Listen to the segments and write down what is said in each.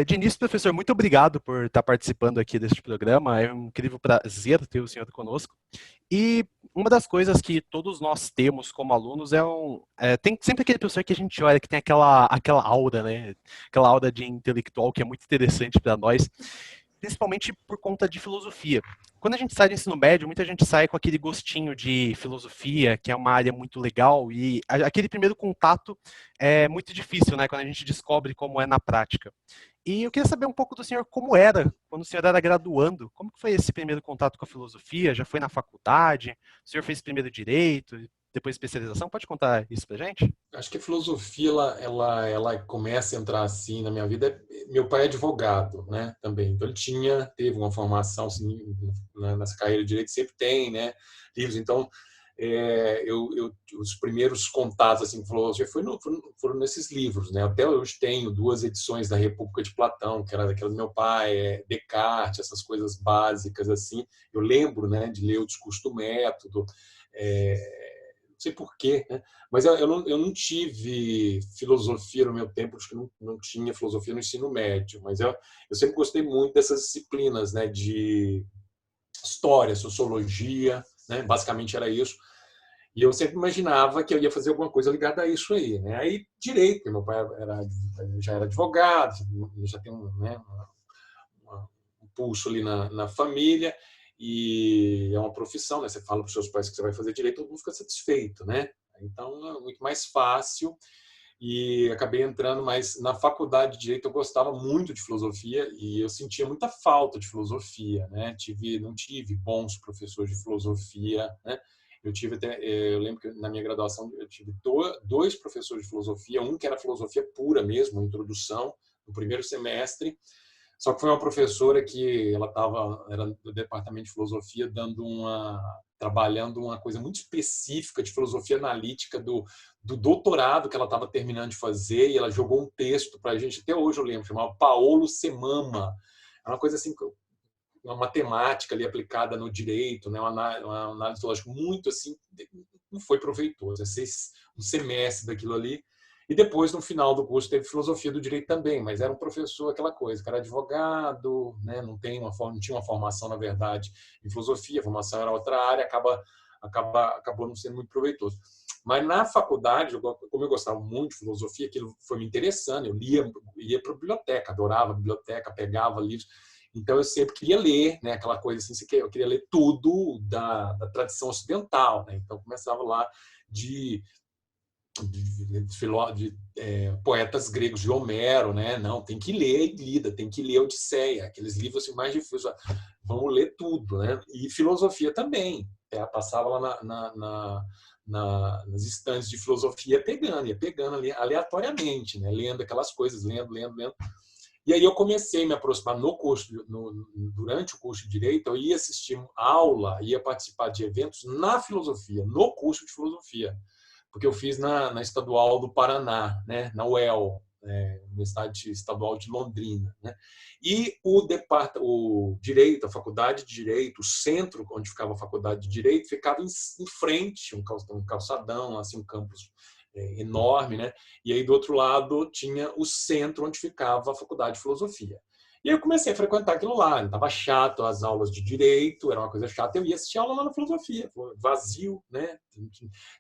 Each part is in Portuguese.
De início, professor, muito obrigado por estar participando aqui deste programa. É um incrível prazer ter o senhor conosco. E uma das coisas que todos nós temos como alunos tem sempre aquele professor que a gente olha que tem aquela aura, né? Aquela aura de intelectual que é muito interessante para nós, principalmente por conta de filosofia. Quando a gente sai do ensino médio, muita gente sai com aquele gostinho de filosofia, que é uma área muito legal, e aquele primeiro contato é muito difícil, né? Quando a gente descobre como é na prática. E eu queria saber um pouco do senhor como era, quando o senhor era graduando, como que foi esse primeiro contato com a filosofia? Já foi na faculdade? O senhor fez primeiro direito, depois especialização? Pode contar isso pra gente? Acho que a filosofia ela começa a entrar assim na minha vida. Meu pai é advogado, né? Também, então ele teve uma formação assim, nessa carreira de direito, sempre tem, né? Livros. Então, os primeiros contatos assim com filosofia foram nesses livros, né? Até hoje tenho duas edições da República de Platão, que era daquela do meu pai, Descartes, essas coisas básicas assim. Eu lembro, né, de ler o Discurso do Método. Não sei porquê, né? Mas eu não tive filosofia no meu tempo, acho que não tinha filosofia no ensino médio, mas eu sempre gostei muito dessas disciplinas, né, de história, sociologia, né, basicamente era isso. E eu sempre imaginava que eu ia fazer alguma coisa ligada a isso aí, né? Aí direito, meu pai já era advogado, já tem né, um pulso ali na família, e é uma profissão, né? Você fala para os seus pais que você vai fazer direito, todo mundo fica satisfeito, né? Então é muito mais fácil, e acabei entrando, mas na faculdade de direito eu gostava muito de filosofia e eu sentia muita falta de filosofia, né? Não tive bons professores de filosofia, né? Eu lembro que na minha graduação eu tive dois professores de filosofia, um que era filosofia pura mesmo, introdução, no primeiro semestre. Só que foi uma professora que era do departamento de filosofia, trabalhando uma coisa muito específica de filosofia analítica do doutorado que ela estava terminando de fazer, e ela jogou um texto para a gente, até hoje eu lembro, chamava Paolo Semama. É uma coisa assim, uma matemática ali aplicada no direito, né? Uma análise lógica muito assim, não foi proveitoso. Um semestre daquilo ali. E depois, no final do curso, teve filosofia do direito também, mas era um professor, aquela coisa, que era advogado, né? Não tinha uma formação, na verdade, em filosofia, a formação era outra área, acabou não sendo muito proveitoso. Mas na faculdade, como eu gostava muito de filosofia, aquilo foi me interessando, ia para a biblioteca, adorava a biblioteca, pegava livros. Então eu sempre queria ler, né? Aquela coisa assim, eu queria ler tudo da tradição ocidental, né? Então começava lá de poetas gregos de Homero, né? Não, tem que ler a Ilíada, tem que ler a Odisseia, aqueles livros assim, mais difíceis. Vamos ler tudo, né? E filosofia também. Passava lá nas estantes de filosofia ia pegando ali aleatoriamente, né? Lendo aquelas coisas, lendo. E aí eu comecei a me aproximar durante o curso de Direito, eu ia assistir aula, ia participar de eventos na filosofia, no curso de filosofia, porque eu fiz na Estadual do Paraná, né, na UEL, Universidade Estadual de Londrina, né? E o Direito, a Faculdade de Direito, o centro onde ficava a Faculdade de Direito, ficava em frente, um calçadão, assim, um campus enorme, né? E aí do outro lado tinha o centro onde ficava a Faculdade de Filosofia. E eu comecei a frequentar aquilo lá. Estava chato as aulas de direito, era uma coisa chata. Eu ia assistir aula lá na filosofia, vazio, né?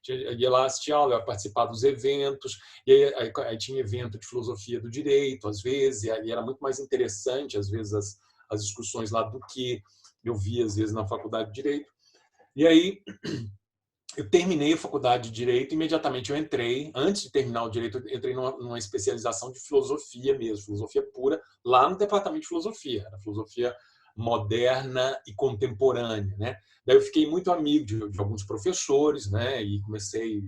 Eu ia lá assistir aula, eu ia participar dos eventos. E aí tinha evento de filosofia do direito, às vezes, e era muito mais interessante, às vezes, as discussões lá do que eu via, às vezes, na faculdade de direito. E aí eu terminei a faculdade de Direito, imediatamente eu entrei, antes de terminar o Direito, eu entrei numa especialização de filosofia mesmo, filosofia pura, lá no departamento de filosofia, era filosofia moderna e contemporânea, né? Daí eu fiquei muito amigo de alguns professores, né? E comecei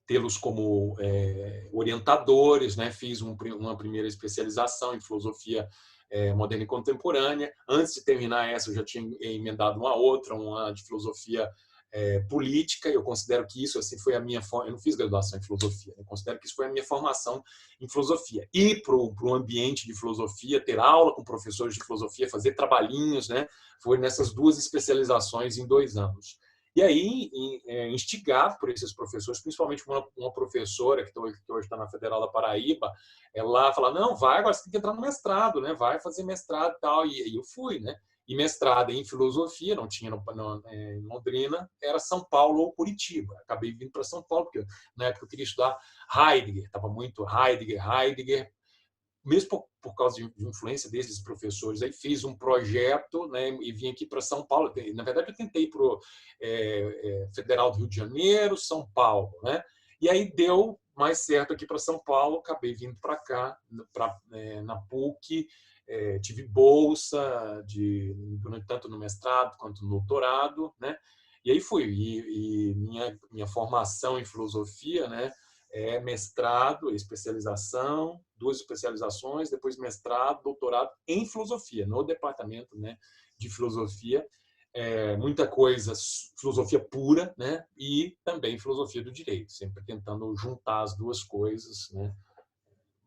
tê-los como orientadores, né? Fiz uma primeira especialização em filosofia moderna e contemporânea. Antes de terminar essa, eu já tinha emendado uma de filosofia política. Eu considero que isso assim foi a minha eu não fiz graduação em filosofia, eu considero que isso foi a minha formação em filosofia. Ir para o ambiente de filosofia, ter aula com professores de filosofia, fazer trabalhinhos, né? Foi nessas duas especializações em 2 anos. E aí, instigado por esses professores, principalmente uma professora que hoje está na Federal da Paraíba, ela fala, não, vai, agora você tem que entrar no mestrado, né? Vai fazer mestrado e tal. E eu fui, né? E mestrado em filosofia, não tinha em Londrina, era São Paulo ou Curitiba. Acabei vindo para São Paulo, porque na época eu queria estudar Heidegger, estava muito Heidegger, mesmo por causa de influência desses professores, aí fiz um projeto, né, e vim aqui para São Paulo. Na verdade, eu tentei para o Federal do Rio de Janeiro, São Paulo, né? E aí deu mais certo aqui para São Paulo, acabei vindo para cá, na PUC, tive bolsa tanto no mestrado quanto no doutorado, né? E aí fui. E minha formação em filosofia, né, mestrado, especialização, 2 especializações, depois mestrado, doutorado em filosofia, no departamento, né, de filosofia. Muita coisa, filosofia pura, né, e também filosofia do direito, sempre tentando juntar as duas coisas, né.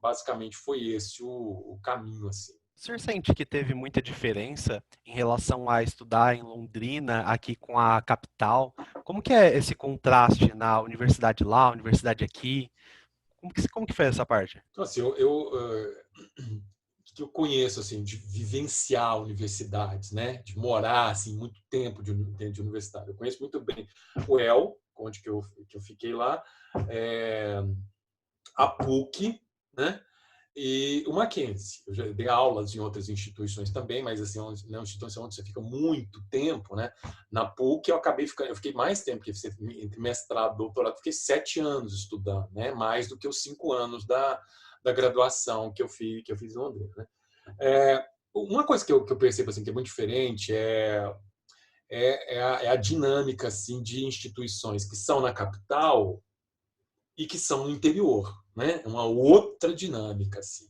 Basicamente foi esse o caminho, assim. O senhor sente que teve muita diferença em relação a estudar em Londrina, aqui com a capital? Como que é esse contraste na universidade lá, universidade aqui? Como que foi essa parte? Então, assim, que eu conheço, assim, de vivenciar universidades, né, de morar assim muito tempo dentro de universidade. Eu conheço muito bem o EL, onde que eu fiquei lá, é, a PUC, né, e o Mackenzie. Eu já dei aulas em outras instituições também, mas assim, na instituição onde você fica muito tempo, né? Na PUC eu fiquei mais tempo, porque entre mestrado e doutorado, fiquei 7 anos estudando, né? Mais do que os 5 anos da graduação que eu fiz em Londrina, né? Uma coisa que eu percebo assim, que é muito diferente é a dinâmica assim, de instituições que são na capital e que são no interior, né? Uma outra dinâmica, assim.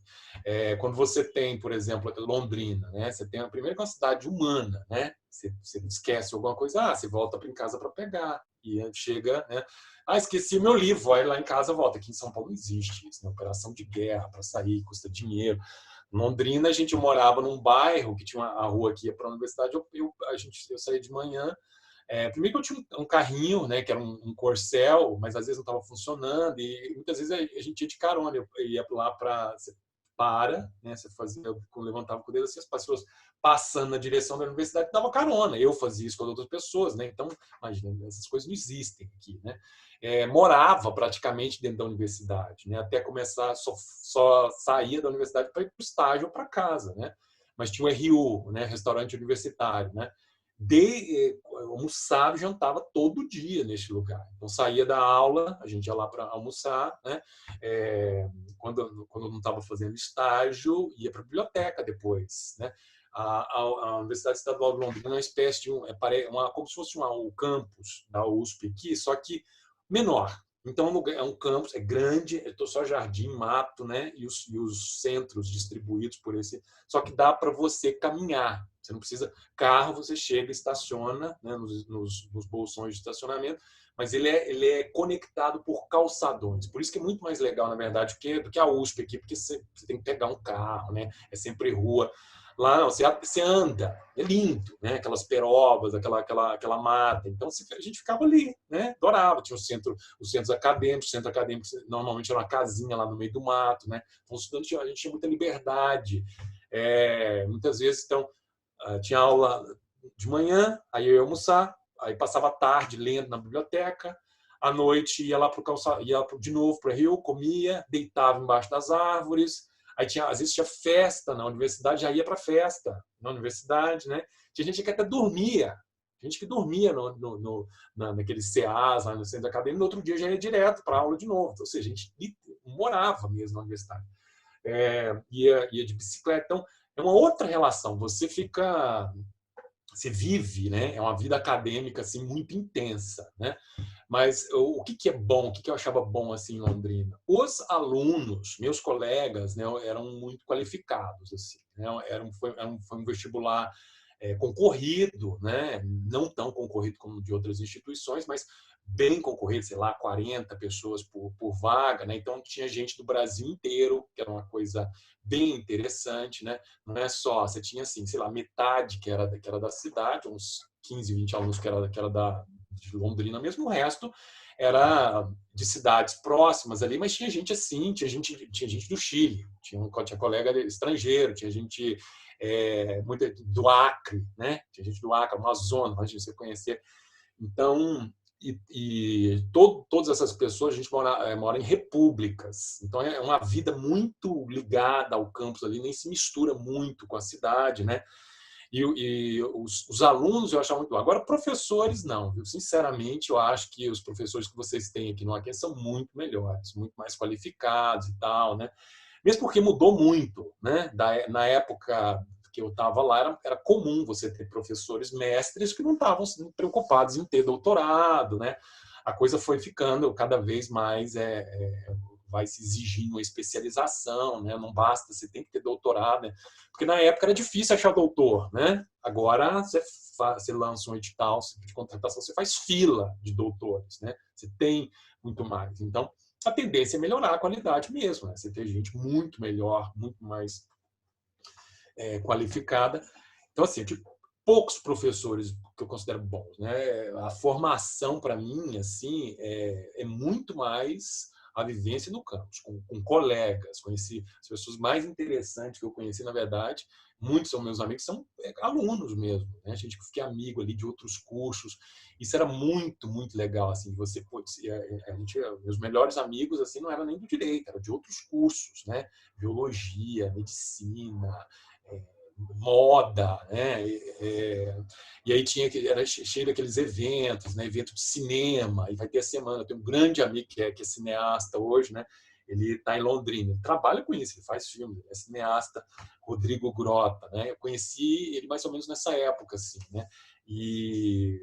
Quando você tem, por exemplo, Londrina, né? Você tem a primeira que é uma cidade humana, né? Você esquece alguma coisa, você volta para em casa para pegar e chega, né? Esqueci meu livro, vai lá em casa, volta. Aqui em São Paulo não existe isso, né? Operação de guerra para sair custa dinheiro. Em Londrina a gente morava num bairro que tinha a rua que ia para a universidade. Eu saía de manhã. Primeiro que eu tinha um carrinho, né, que era um Corcel, mas às vezes não estava funcionando e muitas vezes a gente ia de carona. Eu ia lá para né, você fazia, levantava com o dedo assim, as pessoas passando na direção da universidade dava carona. Eu fazia isso com outras pessoas, né? Então, imagina, essas coisas não existem aqui, né? Morava praticamente dentro da universidade, né? Até começar, só saía da universidade para ir para o estágio ou para casa, né? Mas tinha o RU, né, restaurante universitário, né? Almoçava e jantava todo dia neste lugar. Então saía da aula, a gente ia lá para almoçar, né? Quando não estava fazendo estágio, ia para a biblioteca depois, né? A Universidade Estadual de Londrina é uma espécie de como se fosse o campus da USP aqui, só que menor. Então é um campus, é grande, só jardim, mato, né? E os centros distribuídos por esse. Só que dá para você caminhar. Você não precisa carro, você chega, estaciona, né, nos bolsões de estacionamento, mas ele é conectado por calçadões. Por isso que é muito mais legal, na verdade, do que a USP aqui, porque você tem que pegar um carro, né? É sempre rua. Lá não, você anda, é lindo, né? Aquelas perovas, aquela mata. Então a gente ficava ali, né? Adorava. Tinha os centros acadêmicos, o centro acadêmico normalmente era uma casinha lá no meio do mato, né? Então os estudantes, a gente tinha muita liberdade. Muitas vezes, então, tinha aula de manhã, aí eu ia almoçar, aí passava a tarde lendo na biblioteca, à noite ia lá para o calçado, ia de novo para o Rio, comia, deitava embaixo das árvores. Aí às vezes tinha festa na universidade, já ia para festa na universidade, né? Tinha gente que até dormia, gente que dormia naqueles CAs, lá no centro acadêmico, no outro dia já ia direto para a aula de novo. Ou seja, a gente morava mesmo na universidade. Ia de bicicleta. Então, é uma outra relação. Você vive, né? É uma vida acadêmica assim muito intensa, né? Mas o que é bom, o que eu achava bom assim em Londrina? Os alunos, meus colegas, né, eram muito qualificados assim, né? Foi um vestibular concorrido, né? Não tão concorrido como de outras instituições, mas bem concorrido, sei lá, 40 pessoas por vaga, né? Então tinha gente do Brasil inteiro, que era uma coisa bem interessante, né? Não é só, você tinha assim, sei lá, metade que era da cidade, uns 15, 20 alunos que era de Londrina mesmo, o resto era de cidades próximas ali, mas tinha gente assim, tinha gente do Chile, tinha colega estrangeiro, tinha gente muito do Acre, né? Tinha gente do Acre, Amazonas, imagina você conhecer. Então, todas essas pessoas, a gente mora em repúblicas. Então, é uma vida muito ligada ao campus ali, nem se mistura muito com a cidade, né? Os alunos eu achava muito bom. Agora, professores, não. Viu? Sinceramente, eu acho que os professores que vocês têm aqui no Mackenzie são muito melhores, muito mais qualificados e tal, né? Mesmo porque mudou muito, né? Na época que eu estava lá, era comum você ter professores mestres que não estavam preocupados em ter doutorado, né? A coisa foi ficando cada vez mais vai se exigindo uma especialização, né? Não basta, você tem que ter doutorado, né? Porque na época era difícil achar doutor, né? Agora você lança um edital de contratação, você faz fila de doutores, né? Você tem muito mais. Então, a tendência é melhorar a qualidade mesmo, né? Você ter gente muito melhor, muito mais qualificada. Então, assim, tipo, poucos professores que eu considero bons, né? A formação para mim, assim, é muito mais a vivência no campus, com colegas. Conheci as pessoas mais interessantes que eu conheci, na verdade. Muitos são meus amigos, são alunos mesmo, né? A gente fica amigo ali de outros cursos. Isso era muito, muito legal, assim, de você meus melhores amigos, assim, não eram nem do direito, eram de outros cursos, né? Biologia, medicina, moda, né? E aí era cheio daqueles eventos, né? Evento de cinema, e vai ter a semana. Eu tenho um grande amigo que é cineasta hoje, né? Ele está em Londrina, ele trabalha com isso, ele faz filmes, ele é cineasta, Rodrigo Grota, né? Eu conheci ele mais ou menos nessa época, assim, né? E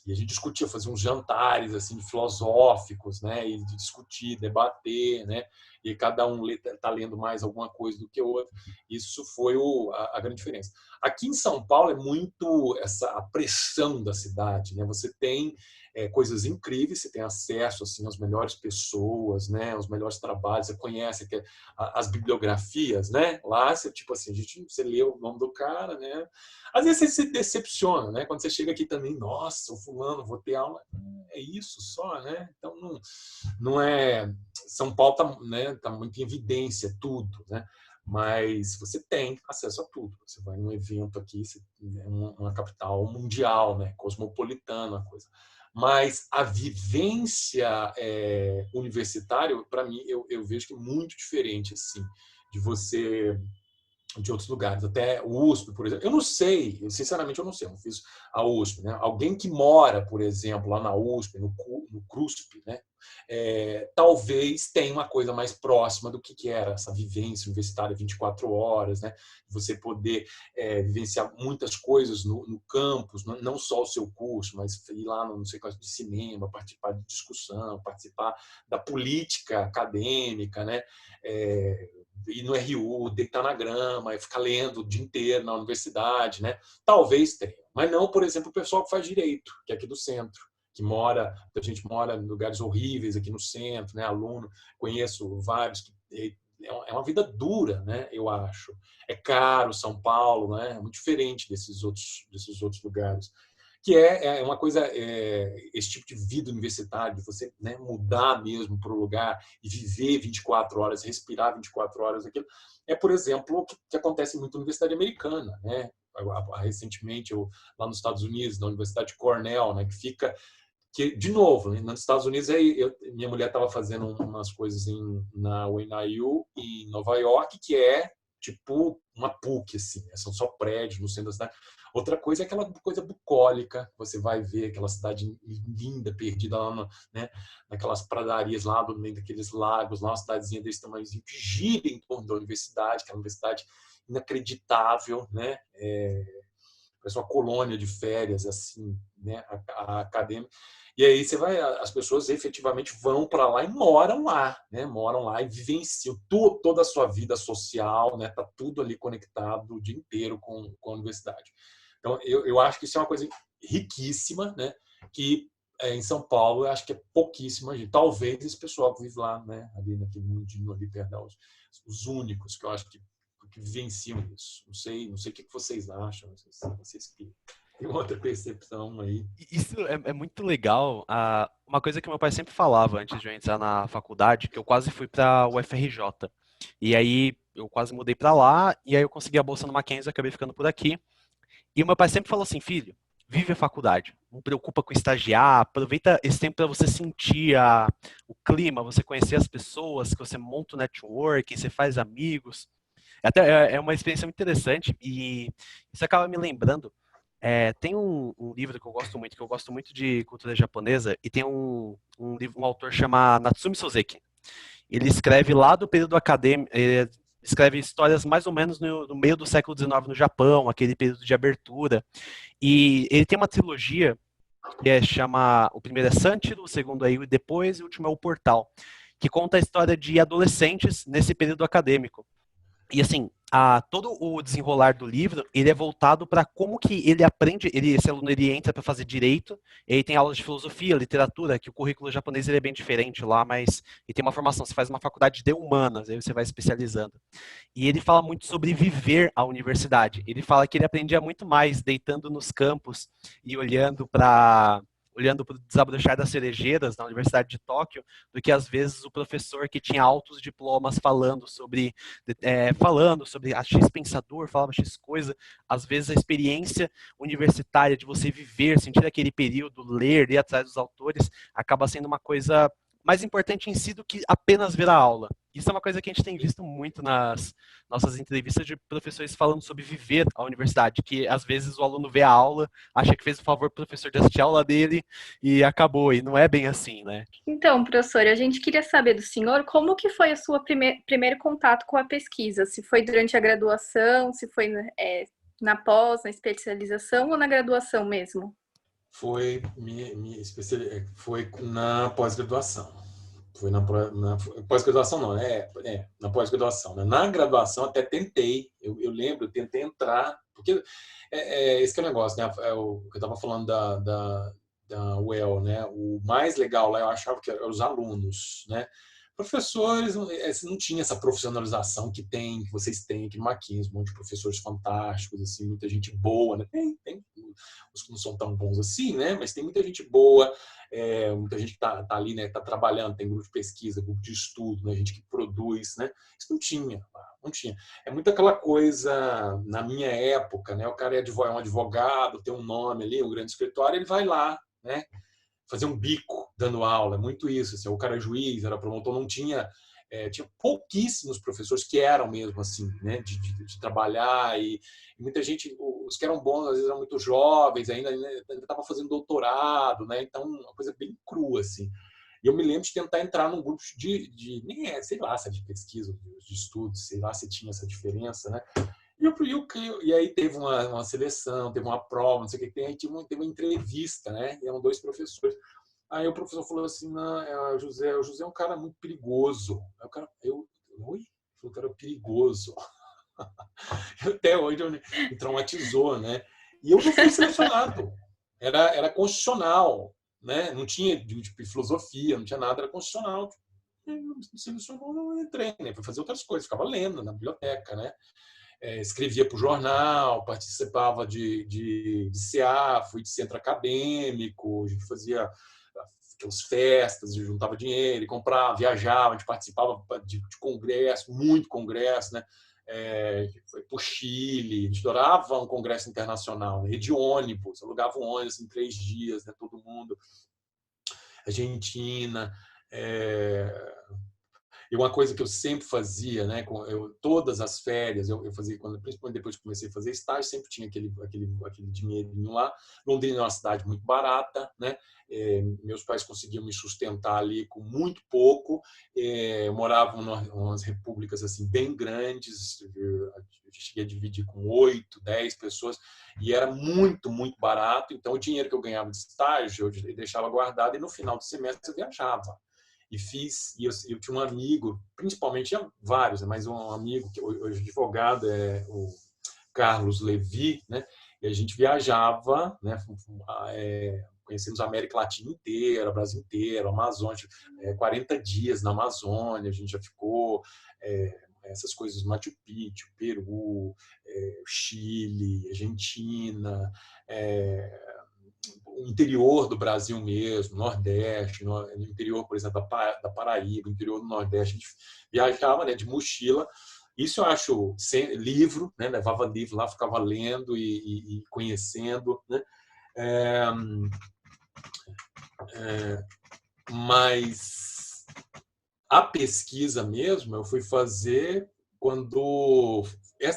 a gente discutia, fazia uns jantares assim filosóficos, né, e de discutir, debater, né, e cada um está lendo mais alguma coisa do que o outro. Isso foi a grande diferença. Aqui em São Paulo é muito a pressão da cidade, né? Você tem coisas incríveis, você tem acesso assim às melhores pessoas, né, aos melhores trabalhos, você conhece as bibliografias, né? Lá você tipo assim, você lê o nome do cara, né? Às vezes você se decepciona, né? Quando você chega aqui também, nossa, o fulano, vou ter aula. É isso só, né? Então, não é... São Paulo está, né, tá muito em evidência, tudo, né? Mas você tem acesso a tudo. Você vai num evento aqui, é uma capital mundial, né? Cosmopolitana, a coisa. Mas a vivência universitária, para mim, eu vejo que é muito diferente, assim, de você de outros lugares, até o USP, por exemplo. Eu não sei, sinceramente eu não sei, eu não fiz a USP, né? Alguém que mora, por exemplo, lá na USP, no CRUSP, né? Talvez tenha uma coisa mais próxima do que era essa vivência universitária 24 horas, né? Você poder vivenciar muitas coisas no campus, não só o seu curso, mas ir lá no não sei qual de cinema, participar de discussão, participar da política acadêmica, né? Ir no RU, deitar na grama, e ficar lendo o dia inteiro na universidade, né? Talvez tenha, mas não, por exemplo, o pessoal que faz direito, que é aqui do centro, que mora, a gente mora em lugares horríveis aqui no centro, né? Aluno, conheço vários que é uma vida dura, né? Eu acho. É caro São Paulo, né? É muito diferente desses outros lugares que é uma coisa, esse tipo de vida universitária, de você, né, mudar mesmo para o lugar e viver 24 horas, respirar 24 horas aquilo, por exemplo, o que acontece muito na Universidade Americana, né? Recentemente, lá nos Estados Unidos, na Universidade de Cornell, né, que fica de novo, né, nos Estados Unidos, minha mulher estava fazendo umas coisas na NYU em Nova York, que é tipo uma PUC, assim, né? São só prédios no centro da cidade. Outra coisa é aquela coisa bucólica, você vai ver aquela cidade linda, perdida lá né, naquelas pradarias lá do meio daqueles lagos, lá uma cidadezinha desse tamanhozinho que gira em torno da universidade, que é uma universidade inacreditável, né? Parece uma colônia de férias, assim, né? A acadêmica. E aí as pessoas efetivamente vão para lá e moram lá, né? Moram lá e vivenciam toda a sua vida social, né? Tá tudo ali conectado o dia inteiro com a universidade. Então, eu acho que isso é uma coisa riquíssima, né? Que em São Paulo eu acho que é pouquíssima gente. Talvez esse pessoal que vive lá, né? Ali naquele mundinho ali, perdão, os únicos que eu acho que vivenciam isso. Não sei o que vocês acham, vocês que tem uma outra percepção aí. Isso é muito legal. Uma coisa que meu pai sempre falava antes de eu entrar na faculdade, que eu quase fui para o UFRJ. E aí eu quase mudei para lá, e aí eu consegui a bolsa no Mackenzie, acabei ficando por aqui. E o meu pai sempre falou assim, filho, vive a faculdade, não preocupa com estagiar, aproveita esse tempo para você sentir o clima, você conhecer as pessoas, que você monta o network, você faz amigos. Até é uma experiência muito interessante e isso acaba me lembrando. Tem um livro que eu gosto muito de cultura japonesa, e tem um autor chamado Natsumi Soseki. Ele escreve lá do período acadêmico, escreve histórias mais ou menos no meio do século XIX no Japão, aquele período de abertura. E ele tem uma trilogia que chama, o primeiro é Santiro, o segundo é o Depois e o último é o Portal, que conta a história de adolescentes nesse período acadêmico. E assim, todo o desenrolar do livro, ele é voltado para como que ele aprende, esse aluno ele entra para fazer direito, e aí tem aulas de filosofia, literatura, que o currículo japonês ele é bem diferente lá, mas ele tem uma formação, você faz uma faculdade de humanas, aí você vai especializando. E ele fala muito sobre viver a universidade. Ele fala que ele aprendia muito mais deitando nos campos e olhando para o desabrochar das cerejeiras na Universidade de Tóquio, do que às vezes o professor que tinha altos diplomas falando sobre a X pensador, falava X coisa. Às vezes a experiência universitária de você viver, sentir aquele período, ler, ir atrás dos autores, acaba sendo uma coisa mais importante em si do que apenas ver a aula. Isso é uma coisa que a gente tem visto muito nas nossas entrevistas de professores falando sobre viver a universidade, que às vezes o aluno vê a aula, acha que fez o favor pro professor de assistir a aula dele e acabou, e não é bem assim, né? Então, professor, a gente queria saber do senhor como que foi a sua primeiro contato com a pesquisa, se foi durante a graduação, se foi na pós, na especialização ou na graduação mesmo? Foi foi na pós-graduação. Foi na pós-graduação, não, na pós-graduação. Né? Na graduação, até tentei, eu lembro, eu tentei entrar, porque esse que é o negócio, né? É o que eu estava falando da UEL, né? O mais legal lá eu achava que eram os alunos, né? Professores, não tinha essa profissionalização que vocês têm aqui no Mackenzie, um monte de professores fantásticos, assim, muita gente boa, né? Tem os que não são tão bons assim, né? Mas tem muita gente boa, muita gente que está ali, né? Está trabalhando, tem grupo de pesquisa, grupo de estudo, né? Gente que produz, né? Isso não tinha, não tinha. É muito aquela coisa, na minha época, né? O cara é um advogado, tem um nome ali, um grande escritório, ele vai lá, né? Fazer um bico dando aula, é muito isso. Assim, o cara é juiz, era promotor, não tinha. Tinha pouquíssimos professores que eram mesmo assim, né, de trabalhar e muita gente, os que eram bons às vezes eram muito jovens, ainda estavam fazendo doutorado, né, então uma coisa bem crua assim. E eu me lembro de tentar entrar num grupo nem sei lá, se é de pesquisa, de estudos, sei lá se tinha essa diferença, né? E aí teve uma seleção, teve uma prova, não sei o que tem, aí teve uma entrevista, né? E eram dois professores. Aí o professor falou assim, não, o José é um cara muito perigoso. Aí o cara, oi? O cara é perigoso. Até hoje me traumatizou, né? E eu não fui selecionado. Era constitucional, né? Não tinha de filosofia, não tinha nada, era constitucional. Me selecionou, não entrei, né? Fui fazer outras coisas, ficava lendo na biblioteca, né? Escrevia para o jornal, participava de CA, fui de centro acadêmico, a gente fazia aquelas festas, juntava dinheiro, comprava, viajava, a gente participava de congresso, muito congresso, né? Foi para o Chile, a gente adorava um congresso internacional, né? E de ônibus, alugava um ônibus em 3 dias, né? Todo mundo, Argentina, e uma coisa que eu sempre fazia, né, todas as férias, eu fazia, principalmente depois que comecei a fazer estágio, sempre tinha aquele dinheirinho lá. Londrina é uma cidade muito barata, né? Meus pais conseguiam me sustentar ali com muito pouco. Moravam em umas repúblicas assim bem grandes, eu cheguei a dividir com 8, 10 pessoas, e era muito, muito barato. Então, o dinheiro que eu ganhava de estágio, eu deixava guardado, e no final do semestre eu viajava. Eu tinha um amigo, principalmente, tinha vários, mas um amigo que hoje é advogado, é o Carlos Levi, né? E a gente viajava, né? Conhecemos a América Latina inteira, o Brasil inteiro, a Amazônia, 40 dias na Amazônia, a gente já ficou, essas coisas, Machu Picchu, Peru, Chile, Argentina, o interior do Brasil mesmo, Nordeste, no interior, por exemplo, da Paraíba, interior do Nordeste, a gente viajava, né, de mochila. Isso eu acho livro, né, levava livro lá, ficava lendo e conhecendo, né? Mas a pesquisa mesmo eu fui fazer quando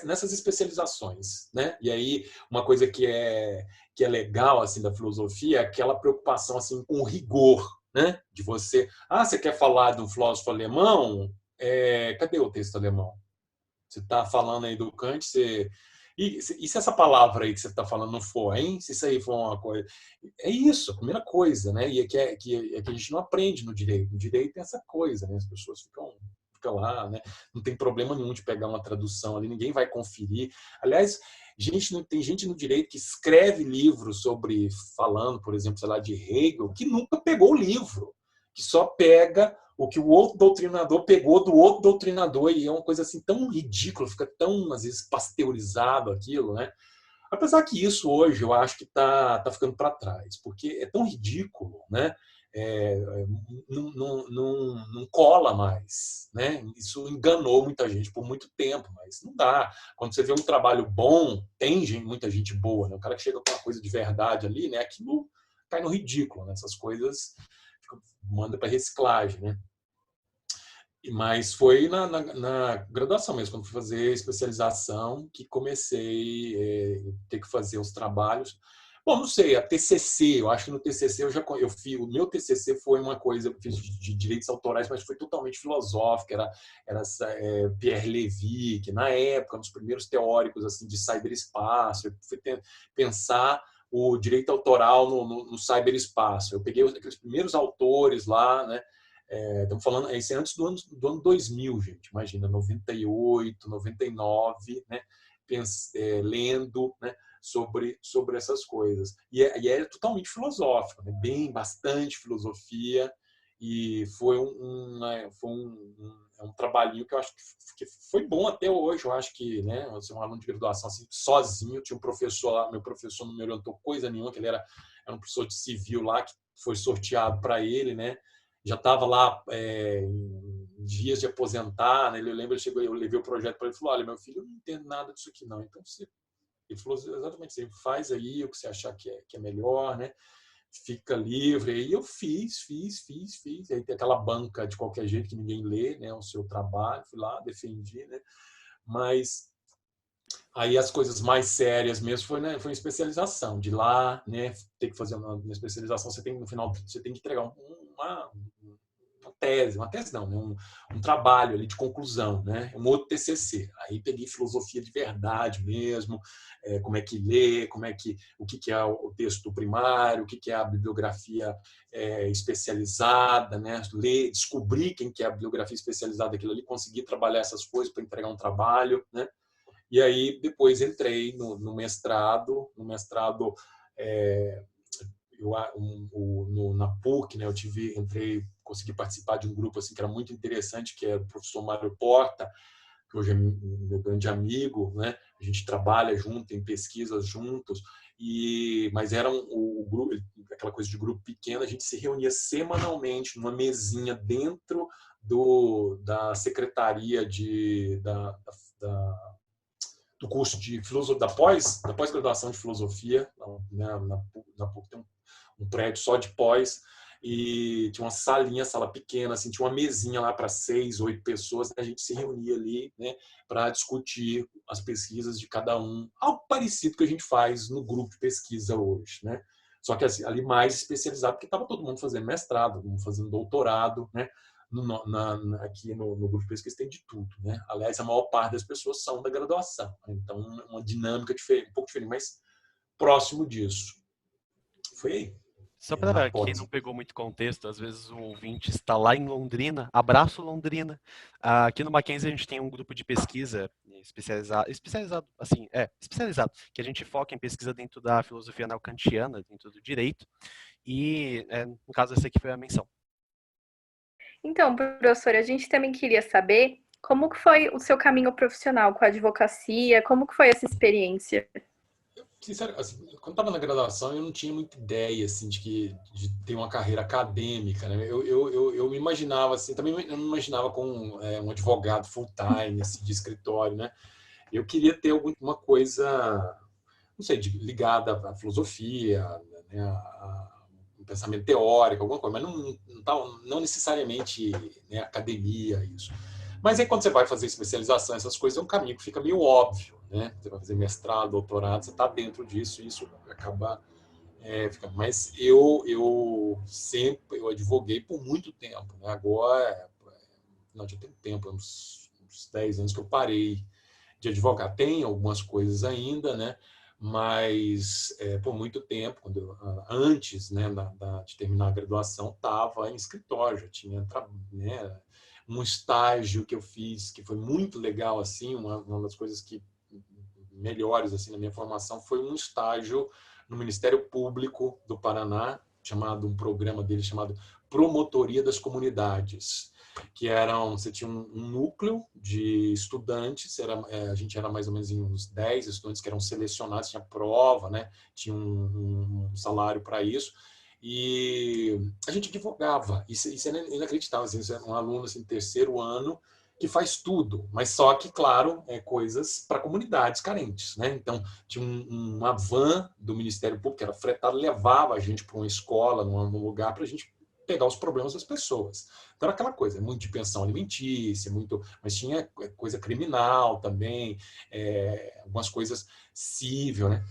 nessas especializações, né? E aí uma coisa que é legal assim da filosofia é aquela preocupação assim com o rigor, né? De você quer falar de um filósofo alemão? Cadê o texto alemão? Você está falando aí do Kant, e se essa palavra aí que você está falando não for, hein? Se isso aí for uma coisa. É isso, a primeira coisa, né? E é que a gente não aprende no direito. No direito tem essa coisa, né? As pessoas ficam lá, né? Não tem problema nenhum de pegar uma tradução ali, ninguém vai conferir. Aliás, tem gente no direito que escreve livros falando, por exemplo, sei lá, de Hegel, que nunca pegou o livro, que só pega o que o outro doutrinador pegou do outro doutrinador, e é uma coisa assim tão ridícula, fica tão, às vezes, pasteurizado aquilo, né? Apesar que isso hoje eu acho que tá ficando para trás, porque é tão ridículo, né? Não cola mais, né? Isso enganou muita gente por muito tempo, mas não dá. Quando você vê um trabalho bom, muita gente boa, né? O cara que chega com uma coisa de verdade ali, né? Aquilo cai no ridículo, né? Essas coisas manda para reciclagem, né? Mas foi na graduação mesmo, quando fui fazer especialização, que comecei a ter que fazer os trabalhos. Bom, não sei, a TCC, eu acho que no TCC eu fiz, o meu TCC foi uma coisa, eu fiz de direitos autorais, mas foi totalmente filosófica, era Pierre Levy, que na época, um dos primeiros teóricos assim, de cyberespaço, eu fui pensar o direito autoral no cyberespaço. Eu peguei aqueles primeiros autores lá, né? Estamos falando, isso é antes do ano 2000, gente. Imagina, 98, 99, né? Lendo, né? sobre essas coisas. E é totalmente filosófico, né? Bastante filosofia. E foi um trabalhinho que eu acho que foi bom até hoje. Eu acho que, né, eu sou um aluno de graduação assim, sozinho, tinha um professor lá, meu professor não me orientou coisa nenhuma, que ele era um professor de civil lá, que foi sorteado para ele, né? Já estava lá em dias de aposentar, né? Eu lembro, eu levei o projeto para ele e falou: olha, meu filho, eu não entendo nada disso aqui, não. Então, ele falou exatamente assim: faz aí o que você achar que é melhor, né? Fica livre. Aí eu fiz. Aí tem aquela banca de qualquer jeito que ninguém lê, né? O seu trabalho, fui lá, defendi, né? Mas aí as coisas mais sérias mesmo foi, né, foi uma especialização. De lá, né, ter que fazer uma especialização, no final você tem que entregar uma tese não, né, um trabalho ali de conclusão, né, um outro TCC. Aí peguei filosofia de verdade mesmo, como é que lê, o que é o texto primário, o que é a bibliografia especializada, né, descobrir quem que é a bibliografia especializada daquilo ali, conseguir trabalhar essas coisas para entregar um trabalho, né. E aí depois entrei no mestrado, na PUC, né? Consegui participar de um grupo assim que era muito interessante, que é o professor Mário Porta, que hoje é meu grande amigo, né? A gente trabalha junto, tem pesquisas juntos, mas era o grupo, aquela coisa de grupo pequeno, a gente se reunia semanalmente numa mesinha dentro da secretaria do curso de filosofia, da pós-graduação de filosofia, né, na PUC tem um prédio só de pós, e tinha uma sala pequena, assim, tinha uma mesinha lá para 6, 8 pessoas, né, a gente se reunia ali, né, para discutir as pesquisas de cada um, algo parecido que a gente faz no grupo de pesquisa hoje, né? Só que assim, ali mais especializado, porque estava todo mundo fazendo mestrado, todo mundo fazendo doutorado, né? Aqui no grupo de pesquisa tem de tudo, né? Aliás, a maior parte das pessoas são da graduação, né? Então uma dinâmica diferente, um pouco diferente, mas próximo disso. Foi aí. Só para quem não pegou muito contexto, às vezes o ouvinte está lá em Londrina, abraço Londrina. Aqui no Mackenzie a gente tem um grupo de pesquisa especializado, que a gente foca em pesquisa dentro da filosofia neocantiana, dentro do direito, e no caso essa aqui foi a menção. Então, professora, a gente também queria saber Como que foi o seu caminho profissional com a advocacia? Como que foi essa experiência? Sincero, assim, quando estava na graduação, eu não tinha muita ideia assim, de ter uma carreira acadêmica. Né? Eu me imaginava, assim, também eu não me imaginava com um advogado full-time, assim, de escritório. Né? Eu queria ter alguma coisa, não sei, ligada à filosofia, né? Um pensamento teórico, alguma coisa, mas não necessariamente, né, academia, isso. Mas aí quando você vai fazer especialização, essas coisas, é um caminho que fica meio óbvio, né? Você vai fazer mestrado, doutorado, você está dentro disso e isso acaba ficando. Mas eu advoguei por muito tempo, né? Agora, não, já tem tempo, uns 10 anos que eu parei de advogar. Tem algumas coisas ainda, né? Mas por muito tempo, antes, né, de terminar a graduação, estava em escritório, já tinha, né, um estágio que eu fiz que foi muito legal, assim, uma das coisas que melhores assim na minha formação foi um estágio no Ministério Público do Paraná, um programa dele chamado Promotoria das Comunidades, que você tinha um núcleo de estudantes, a gente era mais ou menos em uns 10 estudantes que eram selecionados, tinha prova, né? Tinha um salário para isso, e a gente advogava. Isso é inacreditável, assim, isso é um aluno assim, terceiro ano, que faz tudo, mas só que, claro, coisas para comunidades carentes. Né? Então, tinha uma van do Ministério Público, que era fretada, levava a gente para uma escola, num lugar, para a gente pegar os problemas das pessoas. Então, era aquela coisa, muito de pensão alimentícia, mas tinha coisa criminal também, algumas coisas cível, né?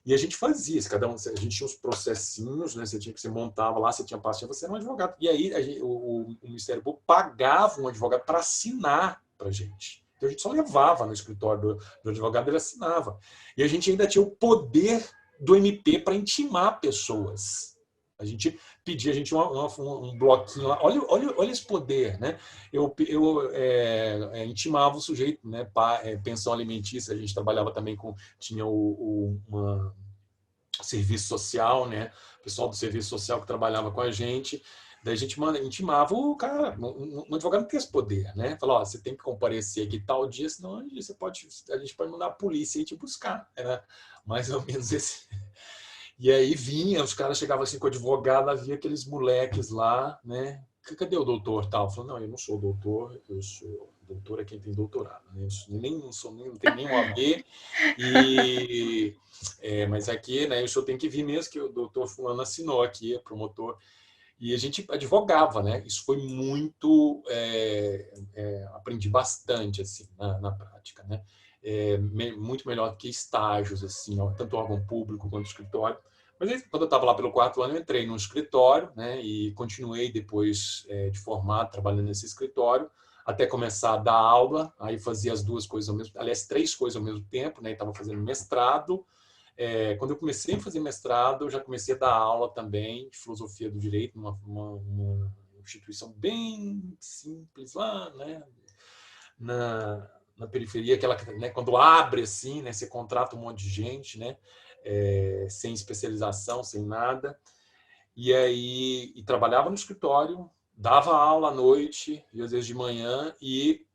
E a gente fazia isso, a gente tinha uns processinhos, né? Você montava lá, você tinha pastinha, você era um advogado. E aí o Ministério Público pagava um advogado para assinar para a gente. Então a gente só levava no escritório do advogado, ele assinava. E a gente ainda tinha o poder do MP para intimar pessoas. A gente pedia, a gente tinha um bloquinho lá. Olha esse poder, né? Eu intimava o sujeito, né? Pensão alimentícia, a gente trabalhava também tinha uma serviço social, né? O pessoal do serviço social que trabalhava com a gente. Daí a gente intimava o cara, um advogado não tem esse poder, né? Falou, você tem que comparecer aqui tal dia, senão a gente pode mandar a polícia ir te buscar. Era mais ou menos esse. E aí os caras chegavam assim com o advogado, havia aqueles moleques lá, né? Cadê o doutor tal? Falou, não, eu não sou doutor, eu sou doutor é quem tem doutorado, né? Não tenho nem um AB, mas aqui, né, o senhor tem que vir mesmo, que o doutor fulano assinou aqui, promotor. E a gente advogava, né? Isso foi muito... aprendi bastante, assim, na prática, né? Muito melhor do que estágios, assim, tanto órgão público quanto escritório. Mas aí, quando eu estava lá pelo 4º ano, eu entrei num escritório, né? E continuei depois de formado, trabalhando nesse escritório, até começar a dar aula. Aí fazia as duas coisas ao mesmo tempo, aliás, 3 coisas ao mesmo tempo, né? Estava fazendo mestrado. Quando eu comecei a fazer mestrado, eu já comecei a dar aula também de filosofia do direito, numa instituição bem simples lá, né? Na periferia, aquela, né, quando abre assim, né, você contrata um monte de gente, né, sem especialização, sem nada, e aí trabalhava no escritório, dava aula à noite e às vezes de manhã, e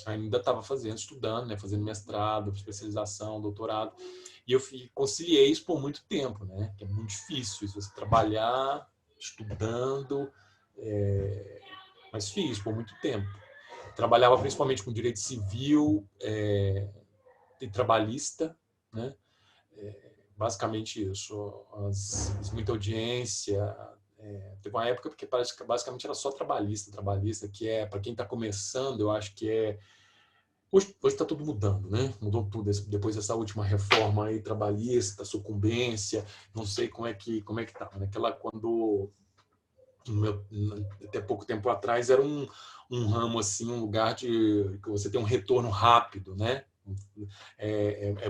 ainda estava estudando, né, fazendo mestrado, especialização, doutorado, e eu conciliei isso por muito tempo, né, que é muito difícil isso, você trabalhar estudando, mas fiz por muito tempo. Trabalhava principalmente com direito civil e trabalhista, né? Basicamente isso. Muita audiência. Teve uma época que basicamente era só trabalhista, que para quem está começando, eu acho que Hoje está tudo mudando, né? Mudou tudo depois dessa última reforma aí trabalhista, sucumbência, não sei como é que tá. Naquela até pouco tempo atrás era um ramo assim, um lugar que você tem um retorno rápido, né?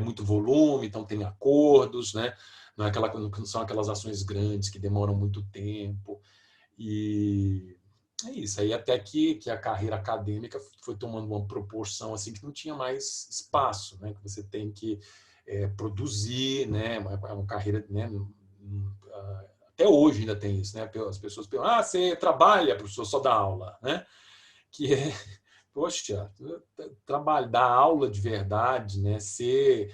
Muito volume, então tem acordos, né? Não são aquelas ações grandes que demoram muito tempo. E é isso. Aí até que a carreira acadêmica foi tomando uma proporção assim que não tinha mais espaço, né? Que você tem que produzir, né? É uma carreira, né? Até hoje ainda tem isso, né? As pessoas perguntam, você trabalha, professor, só dá aula, né? Que Poxa, trabalhar, dar aula de verdade, né? Ser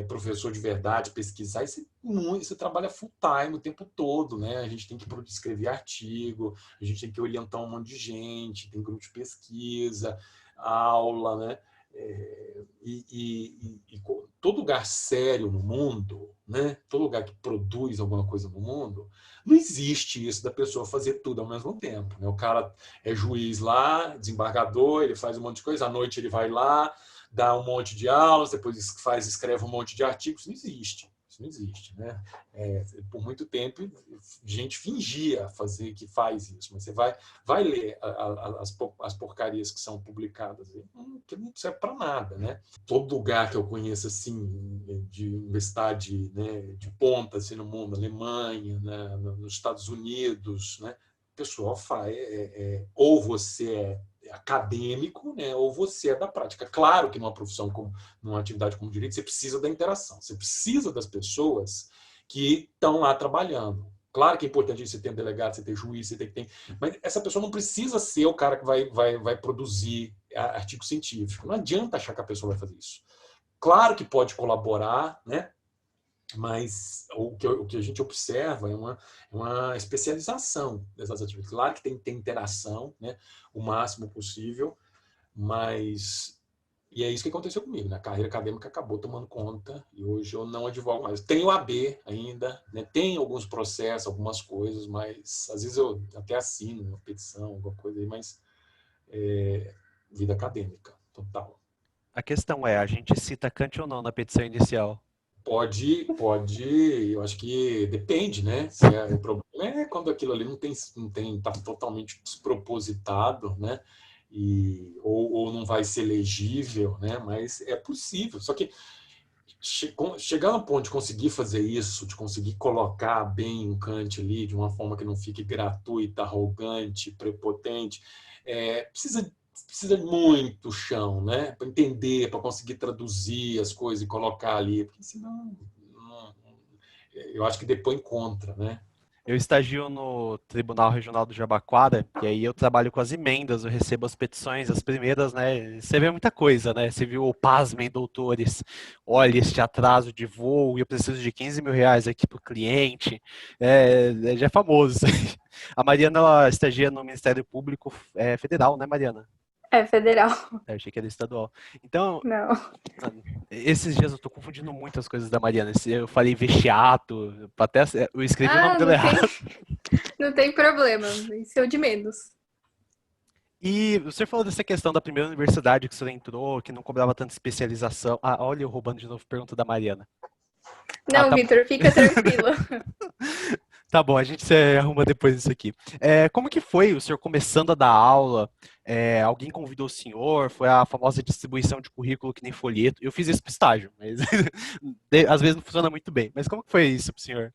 professor de verdade, pesquisar, isso é muito, você trabalha full time o tempo todo, né? A gente tem que escrever artigo, a gente tem que orientar um monte de gente, tem grupo de pesquisa, aula, né? Todo lugar sério no mundo, né? Todo lugar que produz alguma coisa no mundo, não existe isso da pessoa fazer tudo ao mesmo tempo, né? O cara é juiz lá, desembargador, ele faz um monte de coisa, à noite ele vai lá, dá um monte de aulas, depois escreve um monte de artigos. Isso não existe, né? Por muito tempo, gente fingia que faz isso, mas você vai ler as porcarias que são publicadas, que não serve para nada, né? Todo lugar que eu conheço assim de universidade, né, de ponta assim, no mundo, Alemanha, né, nos Estados Unidos, né? O pessoal faz ou você é acadêmico, né, ou você é da prática. Claro que numa profissão numa atividade como direito, você precisa da interação, você precisa das pessoas que estão lá trabalhando. Claro que é importante você ter um delegado, você ter juiz, você ter, mas essa pessoa não precisa ser o cara que vai produzir artigo científico. Não adianta achar que a pessoa vai fazer isso. Claro que pode colaborar, né? Mas o que a gente observa é uma especialização dessas atividades. Claro que tem que ter interação, né, o máximo possível, mas... E é isso que aconteceu comigo, né? A carreira acadêmica acabou tomando conta e hoje eu não advogo mais. Tenho AB ainda, né? Tem alguns processos, algumas coisas, mas às vezes eu até assino uma petição, alguma coisa aí, mas vida acadêmica, total. A questão é, a gente cita Kant ou não na petição inicial? Pode, eu acho que depende, né? O problema é quando aquilo ali tá totalmente despropositado, né? Ou não vai ser legível, né? Mas é possível. Só que chegar no ponto de conseguir fazer isso, de conseguir colocar bem um Kant ali de uma forma que não fique gratuita, arrogante, prepotente, precisa de muito chão, né? Para entender, para conseguir traduzir as coisas e colocar ali, porque senão eu acho que depois encontra, né? Eu estagio no Tribunal Regional do Jabaquara, e aí eu trabalho com as emendas, eu recebo as petições, as primeiras, né? Você vê muita coisa, né? Você viu, pasmem, doutores, olha, este atraso de voo, e eu preciso de 15 mil reais aqui para o cliente. Já é famoso. A Mariana, ela estagia no Ministério Público Federal, né, Mariana? É federal. Eu achei que era estadual. Então, Não. esses dias eu tô confundindo muitas coisas da Mariana. Eu falei vestiato, até eu escrevi o nome dela errado. Não tem problema, isso é o de menos. E você falou dessa questão da primeira universidade que você entrou, que não cobrava tanta especialização. Ah, olha eu roubando de novo pergunta da Mariana. Não, tá... Vitor, fica tranquilo. Tá bom, a gente se arruma depois disso aqui. Como que foi o senhor começando a dar aula? Alguém convidou o senhor? Foi a famosa distribuição de currículo que nem folheto? Eu fiz isso pro estágio, mas às vezes não funciona muito bem. Mas como que foi isso pro senhor?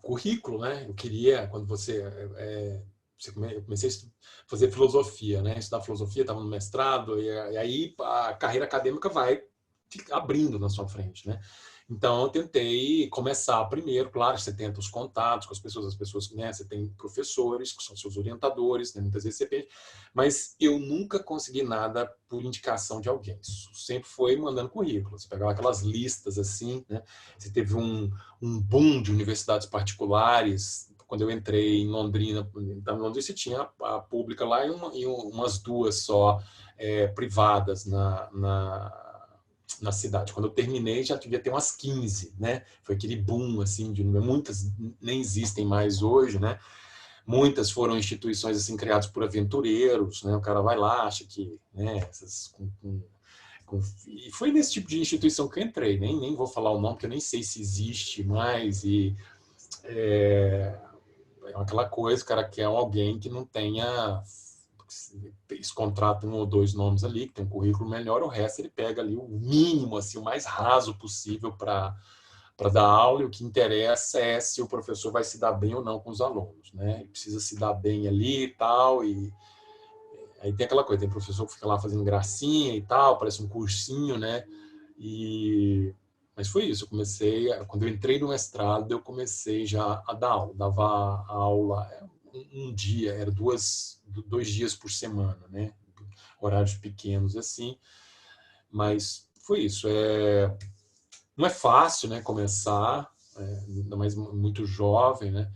Currículo, né? Eu queria, quando eu comecei a fazer filosofia, né? Estudar filosofia, estava no mestrado, e aí a carreira acadêmica vai abrindo na sua frente, né? Então, eu tentei começar primeiro, claro, você tenta os contatos com as pessoas, né? Você tem professores, que são seus orientadores, né? Muitas vezes você pede, mas eu nunca consegui nada por indicação de alguém. Isso sempre foi mandando currículo. Você pegava aquelas listas assim, né? Você teve um boom de universidades particulares. Quando eu entrei em Londrina, você tinha a pública lá e umas duas só privadas na cidade. Quando eu terminei, já devia ter umas 15, né? Foi aquele boom, assim, muitas nem existem mais hoje, né? Muitas foram instituições, assim, criadas por aventureiros, né? O cara vai lá, acha que, né, e foi nesse tipo de instituição que eu entrei, nem vou falar o nome, porque eu nem sei se existe mais, é aquela coisa, o cara quer alguém que não tenha... Eles contratam 1 ou 2 nomes ali, que tem um currículo melhor, o resto ele pega ali o mínimo, assim, o mais raso possível para dar aula, e o que interessa é se o professor vai se dar bem ou não com os alunos, né? Ele precisa se dar bem ali e tal, e aí tem aquela coisa, tem professor que fica lá fazendo gracinha e tal, parece um cursinho, né? Mas foi isso, quando eu entrei no mestrado, eu comecei já a dar aula, dava aula um dia, era 2 dias por semana, né? horários pequenos assim, mas foi isso. Não é fácil, né, começar, ainda mais muito jovem, né?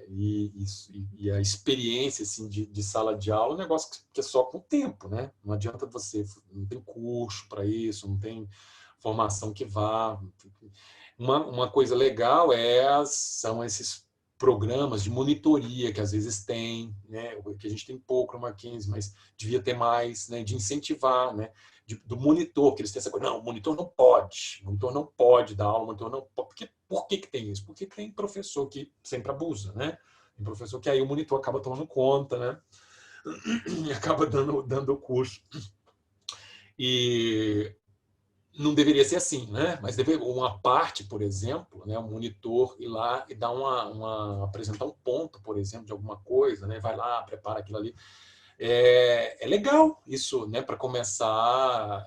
E a experiência assim, de sala de aula é um negócio que é só com o tempo, né? Não adianta você, não tem curso para isso, não tem formação que vá. Uma coisa legal são esses programas de monitoria que às vezes tem, né? Que a gente tem pouco no Mackenzie, mas devia ter mais, né? De incentivar, né? Do monitor, que eles têm essa coisa, não, o monitor não pode dar aula, o monitor não pode. Por que tem isso? Porque tem professor que sempre abusa, né? Tem professor que aí o monitor acaba tomando conta, né? E acaba dando o curso. E não deveria ser assim, né? Mas uma parte, por exemplo, né, o monitor ir lá e dar apresentar um ponto, por exemplo, de alguma coisa, né? Vai lá, prepara aquilo ali. É legal isso, né? Para começar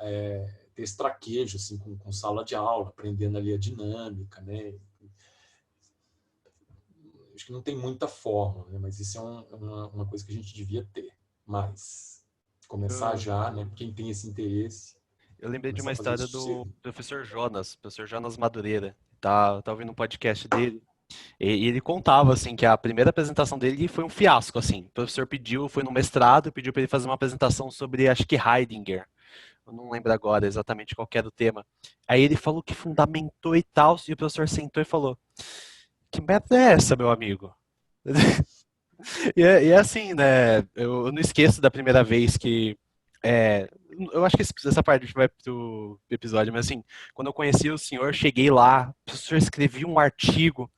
ter esse traquejo assim, com sala de aula, aprendendo ali a dinâmica, né? Acho que não tem muita forma, né? Mas isso é uma coisa que a gente devia ter. Mas começar já, né? Quem tem esse interesse, Eu lembrei de começar uma a fazer história isso do cedo. professor Jonas Madureira. Tá ouvindo um podcast dele. E ele contava, assim, que a primeira apresentação dele foi um fiasco, assim. O professor foi no mestrado, pediu para ele fazer uma apresentação sobre, acho que Heidegger. Eu não lembro agora exatamente qual que era o tema. Aí ele falou que fundamentou e tal, e o professor sentou e falou: que merda é essa, meu amigo? E é assim, né? Eu não esqueço da primeira vez que. Eu acho que essa parte vai pro episódio, mas assim, quando eu conheci o senhor, cheguei lá, o professor escrevia um artigo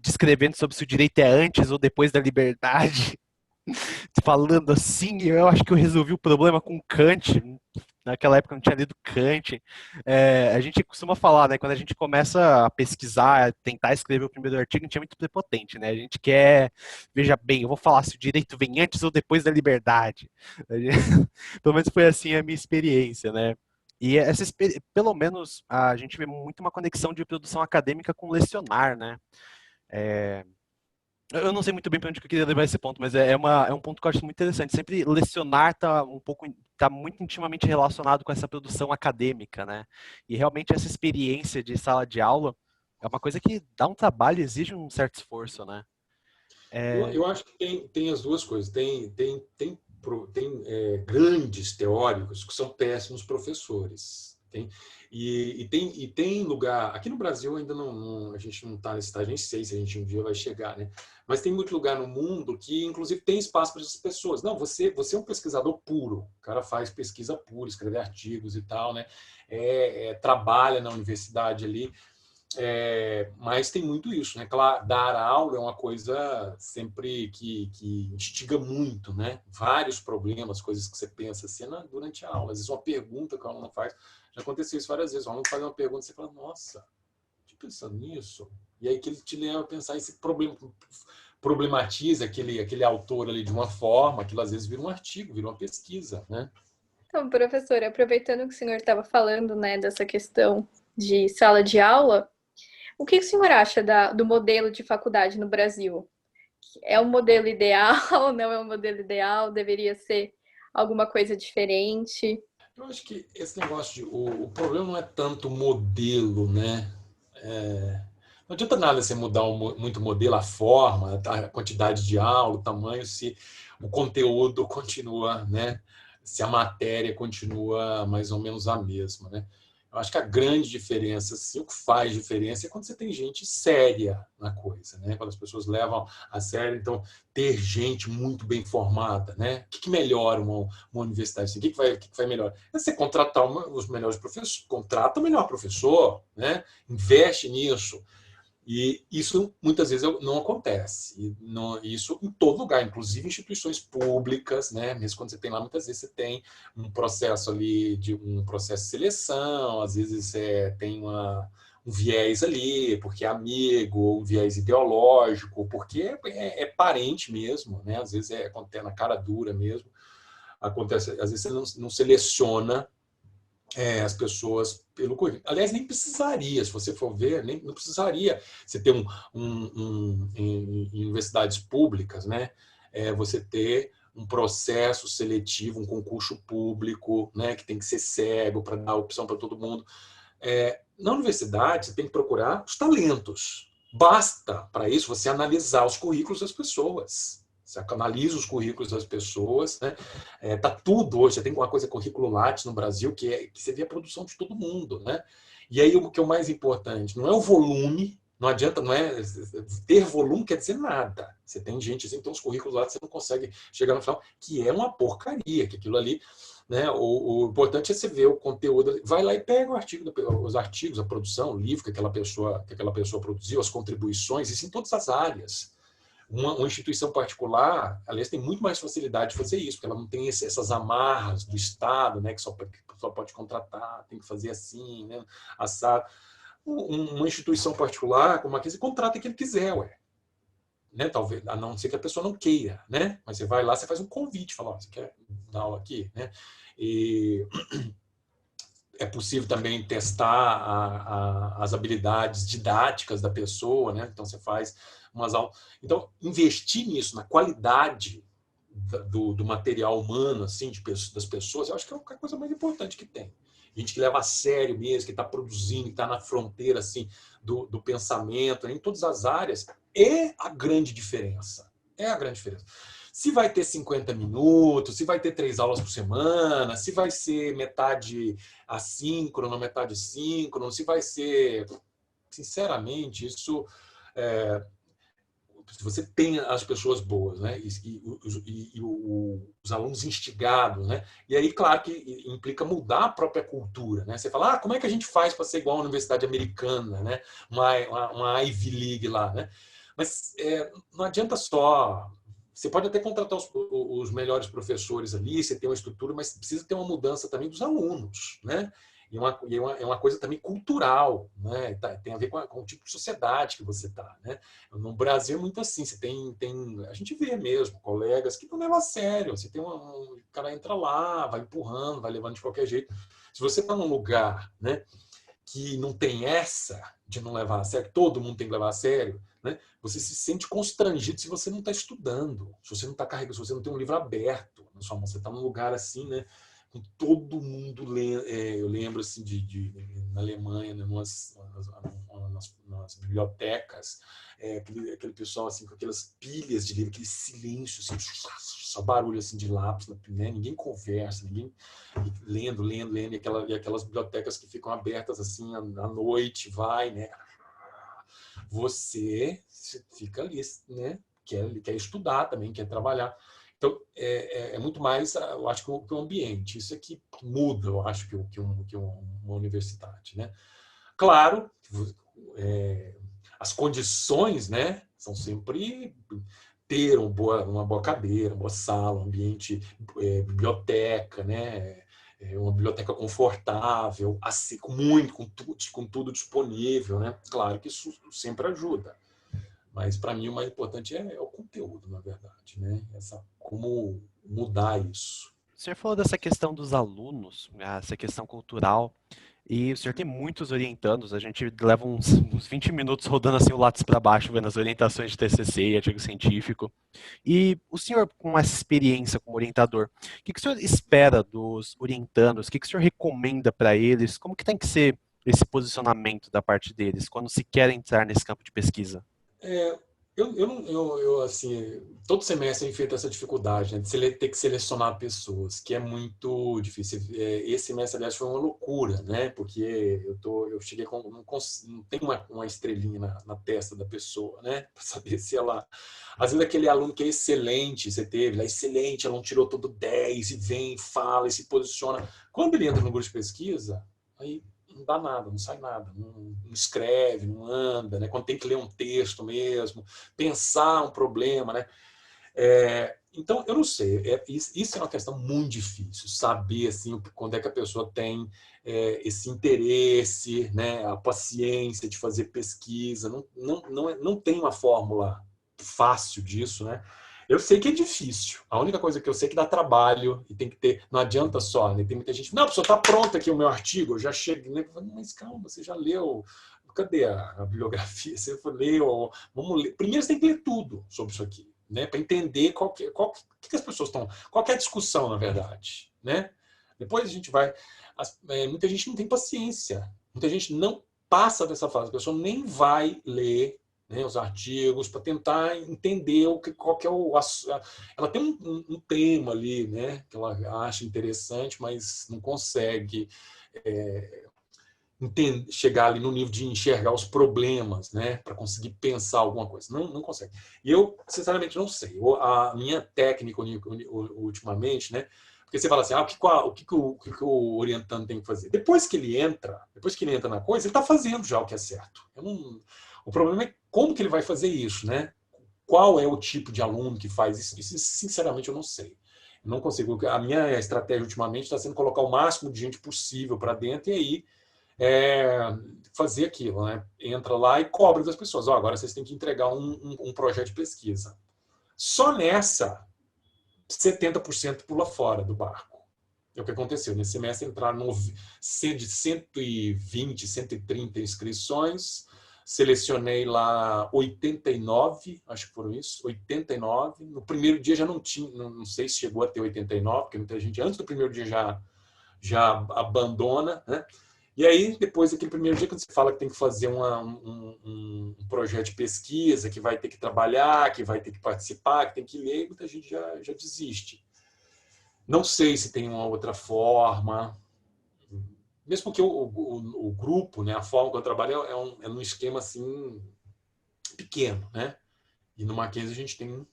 descrevendo sobre se o direito é antes ou depois da liberdade, falando assim, eu acho que eu resolvi o problema com Kant. Naquela época eu não tinha lido Kant. A gente costuma falar, né? Quando a gente começa a pesquisar, tentar escrever o primeiro artigo, a gente é muito prepotente, né? A gente quer, veja bem, eu vou falar se o direito vem antes ou depois da liberdade. Pelo menos foi assim a minha experiência, né? E pelo menos a gente vê muito uma conexão de produção acadêmica com lecionar, né? Eu não sei muito bem para onde que eu queria levar esse ponto, mas é um ponto que eu acho muito interessante. Sempre lecionar tá muito intimamente relacionado com essa produção acadêmica, né? E realmente essa experiência de sala de aula é uma coisa que dá um trabalho, exige um certo esforço, né? Eu acho que tem as duas coisas. Tem grandes teóricos que são péssimos professores. Tem lugar. Aqui no Brasil ainda a gente não está nesse estágio, nem sei se a gente um dia vai chegar, né? Mas tem muito lugar no mundo que, inclusive, tem espaço para essas pessoas. Não, você é um pesquisador puro. O cara faz pesquisa pura, escreve artigos e tal, né? Trabalha na universidade ali. Mas tem muito isso, né? Claro, dar aula é uma coisa sempre que instiga muito, né? Vários problemas, coisas que você pensa assim durante a aula. Às vezes uma pergunta que o aluno faz, já aconteceu isso várias vezes, o aluno faz uma pergunta e você fala, nossa, estou pensando nisso. E aí que ele te leva a pensar esse problema, problematiza aquele autor ali de uma forma, aquilo às vezes vira um artigo, vira uma pesquisa, né? Então, professor, aproveitando que o senhor estava falando, né, dessa questão de sala de aula, o que o senhor acha do modelo de faculdade no Brasil? É um modelo ideal? Não é um modelo ideal? Deveria ser alguma coisa diferente? Eu acho que esse negócio o problema não é tanto o modelo, né? Não adianta nada você mudar muito o modelo, a forma, a quantidade de aula, o tamanho, se o conteúdo continua, né? Se a matéria continua mais ou menos a mesma, né? Eu acho que a grande diferença, assim, o que faz diferença é quando você tem gente séria na coisa, né? Quando as pessoas levam a sério, então ter gente muito bem formada, né? O que melhora uma universidade? Assim? O que vai melhorar? É você contratar os melhores professores, contrata o melhor professor, né? Investe nisso. E isso muitas vezes não acontece. Isso em todo lugar, inclusive instituições públicas, né? Mesmo quando você tem lá, muitas vezes você tem um processo ali um processo de seleção, às vezes tem um viés ali, porque é amigo, ou um viés ideológico, porque é parente mesmo, né? Às vezes acontece na cara dura mesmo. Acontece, às vezes você não seleciona as pessoas pelo currículo. Aliás, nem precisaria, se você for ver, não precisaria você ter em universidades públicas, né? Você ter um processo seletivo, um concurso público, né, que tem que ser cego para dar opção para todo mundo. Na universidade, você tem que procurar os talentos. Basta, para isso, você analisar os currículos das pessoas. Você analisa os currículos das pessoas, né? Tá tudo hoje. Você tem uma coisa currículo Lattes no Brasil, que você vê a produção de todo mundo, né? E aí o que é o mais importante não é o volume. Não adianta, não é ter volume quer dizer nada. Você tem gente assim, então os currículos lá você não consegue chegar no final, que é uma porcaria, que aquilo ali, né? O importante é você ver o conteúdo, vai lá e pega o artigo, os artigos, a produção, o livro que aquela pessoa produziu, as contribuições, isso em todas as áreas. Uma instituição particular, aliás, tem muito mais facilidade de fazer isso, porque ela não tem essas amarras do Estado, né? Que só pode contratar, tem que fazer assim, né? Assado. Uma instituição particular, como aqui, você contrata quem ele quiser, ué. Né? Talvez, a não ser que a pessoa não queira, né? Mas você vai lá, você faz um convite, fala, você quer dar aula aqui, né? E é possível também testar as habilidades didáticas da pessoa, né? Então você faz umas aulas. Então, investir nisso, na qualidade do material humano, assim, das pessoas, eu acho que é a coisa mais importante que tem. Gente que leva a sério mesmo, que está produzindo, que está na fronteira assim, do pensamento, em todas as áreas, é a grande diferença. É a grande diferença. Se vai ter 50 minutos, se vai ter 3 aulas por semana, se vai ser metade assíncrono, metade síncrono, se vai ser... Sinceramente, isso... se você tem as pessoas boas, né, e os alunos instigados, né, e aí, claro, que implica mudar a própria cultura, né, você fala, como é que a gente faz para ser igual à universidade americana, né, uma Ivy League lá, né, mas não adianta só, você pode até contratar os melhores professores ali, você tem uma estrutura, mas precisa ter uma mudança também dos alunos, né, é uma coisa também cultural, né? Tem a ver com o tipo de sociedade que você está, né? No Brasil é muito assim, você tem a gente vê mesmo colegas que não levam a sério, você tem o cara entra lá, vai empurrando, vai levando de qualquer jeito. Se você está num lugar, né, que não tem essa de não levar a sério, todo mundo tem que levar a sério, né? Você se sente constrangido se você não está estudando, se você não está carregando, se você não tem um livro aberto na sua mão, você está num lugar assim, né? Com todo mundo lendo. Eu lembro assim na Alemanha, né, nas bibliotecas, aquele pessoal assim com aquelas pilhas de livro, aquele silêncio, assim, só barulho assim de lápis, né? Ninguém conversa, ninguém lendo, e aquelas bibliotecas que ficam abertas assim à noite, vai, né? Você fica ali, né? Quer estudar também, quer trabalhar. Então, é muito mais, eu acho, que o ambiente. Isso é que muda, eu acho, que uma universidade, né? Claro, as condições, né, são sempre ter uma boa cadeira, uma boa sala, um ambiente, biblioteca, né? Uma biblioteca confortável, assim, com tudo disponível, né? Claro que isso sempre ajuda. Mas, para mim, o mais importante é o conteúdo, na verdade, né? Como mudar isso. O senhor falou dessa questão dos alunos, essa questão cultural, e o senhor tem muitos orientandos, a gente leva uns 20 minutos rodando assim o Lattes para baixo, vendo as orientações de TCC e artigo científico. E o senhor, com essa experiência como orientador, o que o senhor espera dos orientandos? O que o senhor recomenda para eles? Como que tem que ser esse posicionamento da parte deles, quando se quer entrar nesse campo de pesquisa? Assim, todo semestre eu enfrento essa dificuldade, né, de ter que selecionar pessoas, que é muito difícil. Esse semestre, aliás, foi uma loucura, né? Porque eu cheguei com não tem uma estrelinha na testa da pessoa, né? Para saber se ela... Às vezes aquele aluno que é excelente, você teve lá, excelente, aluno tirou todo 10 e vem, fala e se posiciona. Quando ele entra no grupo de pesquisa, aí não dá nada, não sai nada, não escreve, não anda, né? Quando tem que ler um texto mesmo, pensar um problema, né? Então, eu não sei, isso é uma questão muito difícil, saber assim, quando é que a pessoa tem esse interesse, né? A paciência de fazer pesquisa, não tem uma fórmula fácil disso, né? Eu sei que é difícil. A única coisa que eu sei é que dá trabalho e tem que ter... Não adianta só, né? Tem muita gente... Não, a pessoa está pronta aqui o meu artigo, eu já cheguei... Né? Mas calma, você já leu... Cadê a bibliografia? Você leu... Vamos ler. Primeiro você tem que ler tudo sobre isso aqui. né? Para entender que as pessoas estão... Qual que é a discussão, na verdade, né? Depois a gente vai... muita gente não tem paciência. Muita gente não passa dessa fase. A pessoa nem vai ler, né, os artigos para tentar entender qual que é o... Ela tem um tema ali, né, que ela acha interessante, mas não consegue chegar ali no nível de enxergar os problemas, né, para conseguir pensar alguma coisa. Não consegue. E eu, sinceramente, não sei. A minha técnica ultimamente, né, porque você fala assim, o que o orientando tem que fazer? Depois que ele entra na coisa, ele está fazendo já o que é certo. O problema é como que ele vai fazer isso, né? Qual é o tipo de aluno que faz isso? Isso, sinceramente, eu não sei. Eu não consigo. A minha estratégia ultimamente está sendo colocar o máximo de gente possível para dentro e aí fazer aquilo, né? Entra lá e cobra das pessoas. Agora vocês têm que entregar um projeto de pesquisa. Só nessa, 70% pula fora do barco. É o que aconteceu. Nesse semestre entraram de 120, 130 inscrições, selecionei lá 89, acho que foram isso, 89. No primeiro dia já não tinha, não sei se chegou a ter 89, porque muita gente antes do primeiro dia já abandona, né? E aí, depois daquele primeiro dia, quando você fala que tem que fazer um projeto de pesquisa, que vai ter que trabalhar, que vai ter que participar, que tem que ler, muita gente já desiste. Não sei se tem uma outra forma. Mesmo porque o grupo, né, a forma que eu trabalho é num esquema assim, pequeno, né? E no Mackenzie a gente tem...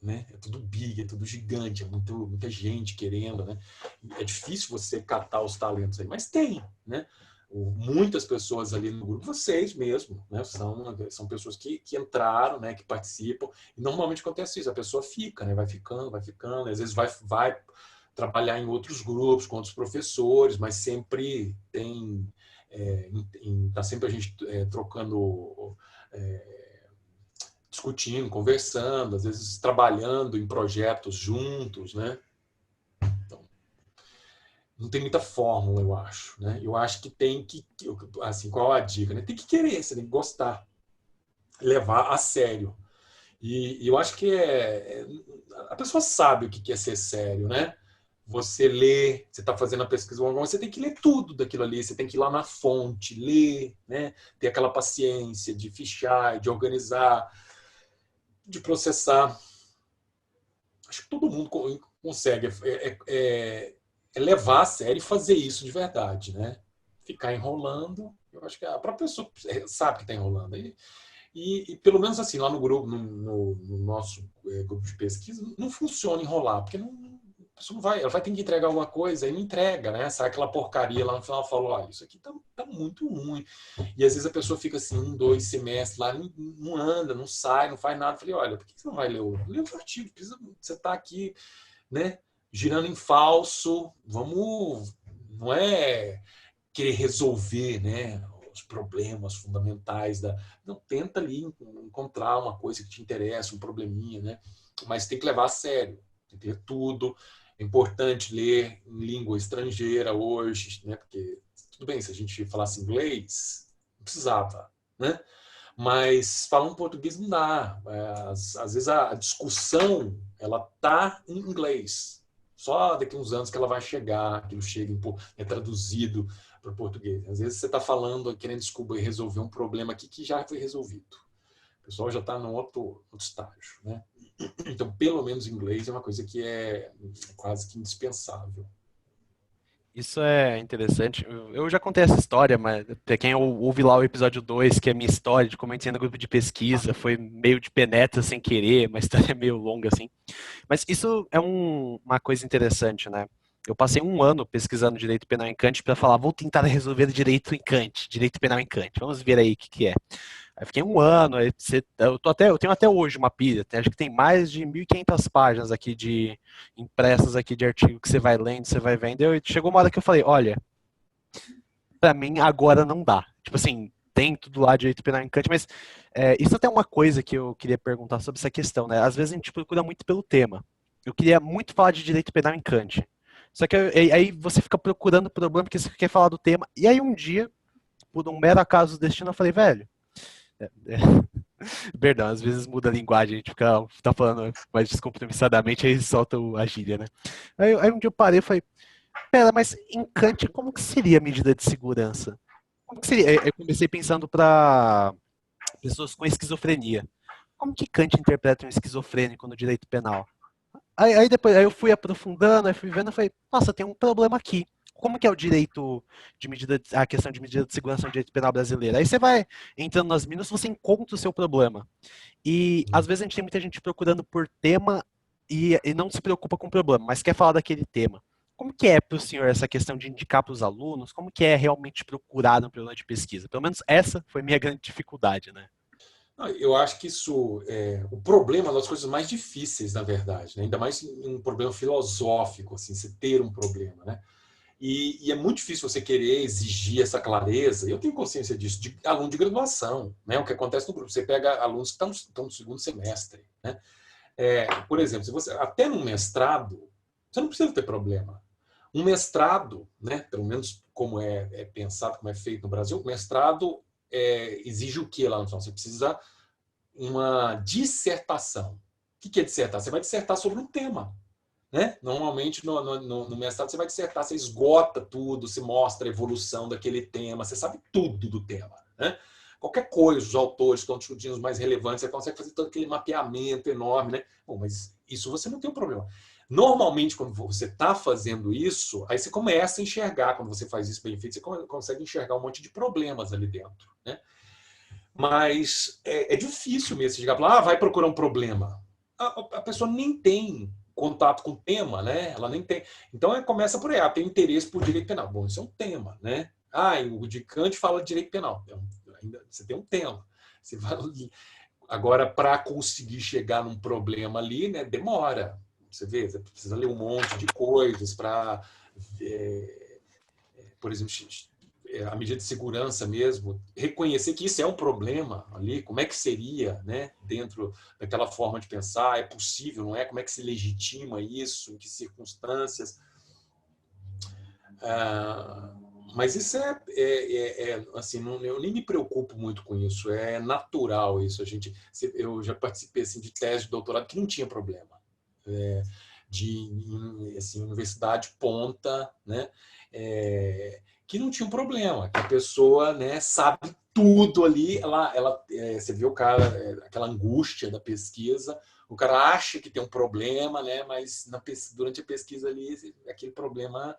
Né? É tudo big, é tudo gigante, é muita gente querendo, né? É difícil você catar os talentos aí, mas tem, né? Muitas pessoas ali no grupo, vocês mesmo, né? São pessoas que entraram, né? Que participam, e normalmente acontece isso, a pessoa fica, né? Vai ficando, às vezes vai trabalhar em outros grupos, com outros professores, mas sempre tem... tá sempre a gente trocando... discutindo, conversando, às vezes trabalhando em projetos juntos, né? Então, não tem muita fórmula, eu acho, né? Eu acho que tem que, assim, qual a dica, né? Tem que querer, você tem que gostar, levar a sério. E eu acho que a pessoa sabe o que é ser sério, né? Você lê, você está fazendo a pesquisa, você tem que ler tudo daquilo ali, você tem que ir lá na fonte, ler, né? Ter aquela paciência de fichar, de organizar, de processar. Acho que todo mundo consegue levar a sério e fazer isso de verdade, né? Ficar enrolando, eu acho que a própria pessoa sabe que está enrolando. E pelo menos assim, lá no grupo, no nosso grupo de pesquisa, não funciona enrolar, porque a pessoa não vai, ela vai ter que entregar alguma coisa e não entrega, né? Sai aquela porcaria lá no final e fala, olha, isso aqui tá muito ruim. E às vezes a pessoa fica assim, 2 semestres lá, não anda, não sai, não faz nada. Eu falei, olha, por que você não vai ler lê os artigos? Você está aqui, né, girando em falso, não é querer resolver, né, os problemas fundamentais não, tenta ali encontrar uma coisa que te interessa, um probleminha, né? Mas tem que levar a sério, tem que ler tudo. É importante ler em língua estrangeira hoje, né? Porque tudo bem, se a gente falasse inglês, não precisava, né? Mas falar um português não dá. Às vezes a discussão ela tá em inglês. Só daqui a uns anos que ela vai chegar, aquilo chega, é traduzido para o português. Às vezes você está falando, querendo resolver um problema aqui que já foi resolvido. O pessoal já está num outro estágio, né? Então, pelo menos inglês é uma coisa que é quase que indispensável. Isso é interessante. Eu já contei essa história, mas para quem ouve lá o episódio 2, que é a minha história de como eu entrei no grupo de pesquisa, foi meio de penetra sem querer, uma história meio longa assim. Mas isso é uma coisa interessante, né? Eu passei um ano pesquisando direito penal em Kant para falar, vou tentar resolver direito em Kant, direito penal em Kant. Vamos ver aí o que é. Aí fiquei um ano, eu tenho até hoje uma pilha, acho que tem mais de 1.500 páginas aqui impressas aqui de artigo que você vai lendo, você vai vendo. Chegou uma hora que eu falei, olha, pra mim agora não dá. Tipo assim, tem tudo lá direito penal em Kant, mas isso até é uma coisa que eu queria perguntar sobre essa questão, né? Às vezes a gente procura muito pelo tema. Eu queria muito falar de direito penal em Kant. Só que aí você fica procurando problema porque você quer falar do tema. E aí um dia, por um mero acaso do destino, eu falei, velho, Perdão, às vezes muda a linguagem, a gente tá falando mais descompromissadamente, aí solta a gíria, né? Aí um dia eu parei e falei, pera, mas em Kant, como que seria a medida de segurança? Como que seria? Eu comecei pensando para pessoas com esquizofrenia. Como que Kant interpreta um esquizofrênico no direito penal? Aí depois eu fui aprofundando, aí fui vendo, eu falei, nossa, tem um problema aqui. Como que é o direito de medida, a questão de medida de segurança no direito penal brasileiro? Aí você vai entrando nas minas, você encontra o seu problema. E às vezes a gente tem muita gente procurando por tema e não se preocupa com o problema, mas quer falar daquele tema. Como que é para o senhor essa questão de indicar para os alunos? Como que é realmente procurar um problema de pesquisa? Pelo menos essa foi minha grande dificuldade, né? Eu acho que isso é o problema das coisas mais difíceis, na verdade, né? Ainda mais um problema filosófico, assim, você ter um problema, né? E é muito difícil você querer exigir essa clareza. Eu tenho consciência disso, de aluno de graduação, né? O que acontece no grupo, você pega alunos que estão no segundo semestre, né? Por exemplo, se você até no mestrado, você não precisa ter problema. Um mestrado, né? Pelo menos como é pensado, como é feito no Brasil, o mestrado exige o que lá no final? Você precisa uma dissertação. O que é dissertar? Você vai dissertar sobre um tema. Né? Normalmente, no mestrado, você vai dissertar, você esgota tudo, você mostra a evolução daquele tema, você sabe tudo do tema. Né? Qualquer coisa, os autores que estão discutindo os mais relevantes, você consegue fazer todo aquele mapeamento enorme. Né? Bom, mas isso você não tem um problema. Normalmente, quando você está fazendo isso, aí você começa a enxergar, quando você faz isso bem feito, você consegue enxergar um monte de problemas ali dentro. Né? Mas é difícil mesmo chegar e falar, vai procurar um problema. A pessoa nem tem contato com o tema, né? Ela nem tem. Então começa por aí, tem interesse por direito penal. Bom, isso é um tema, né? O de Kant fala de direito penal. Você tem um tema. Você vai... Agora, para conseguir chegar num problema ali, né, demora. Você vê, você precisa ler um monte de coisas para, por exemplo, a medida de segurança mesmo, reconhecer que isso é um problema ali, como é que seria, né, dentro daquela forma de pensar, é possível, não é? Como é que se legitima isso, em que circunstâncias? Mas isso assim, eu nem me preocupo muito com isso, é natural isso. Eu já participei assim, de tese de doutorado que não tinha problema, de assim, universidade ponta, né? Que não tinha um problema, que a pessoa, né, sabe tudo ali, você vê o cara, aquela angústia da pesquisa, o cara acha que tem um problema, né, mas durante a pesquisa ali, aquele problema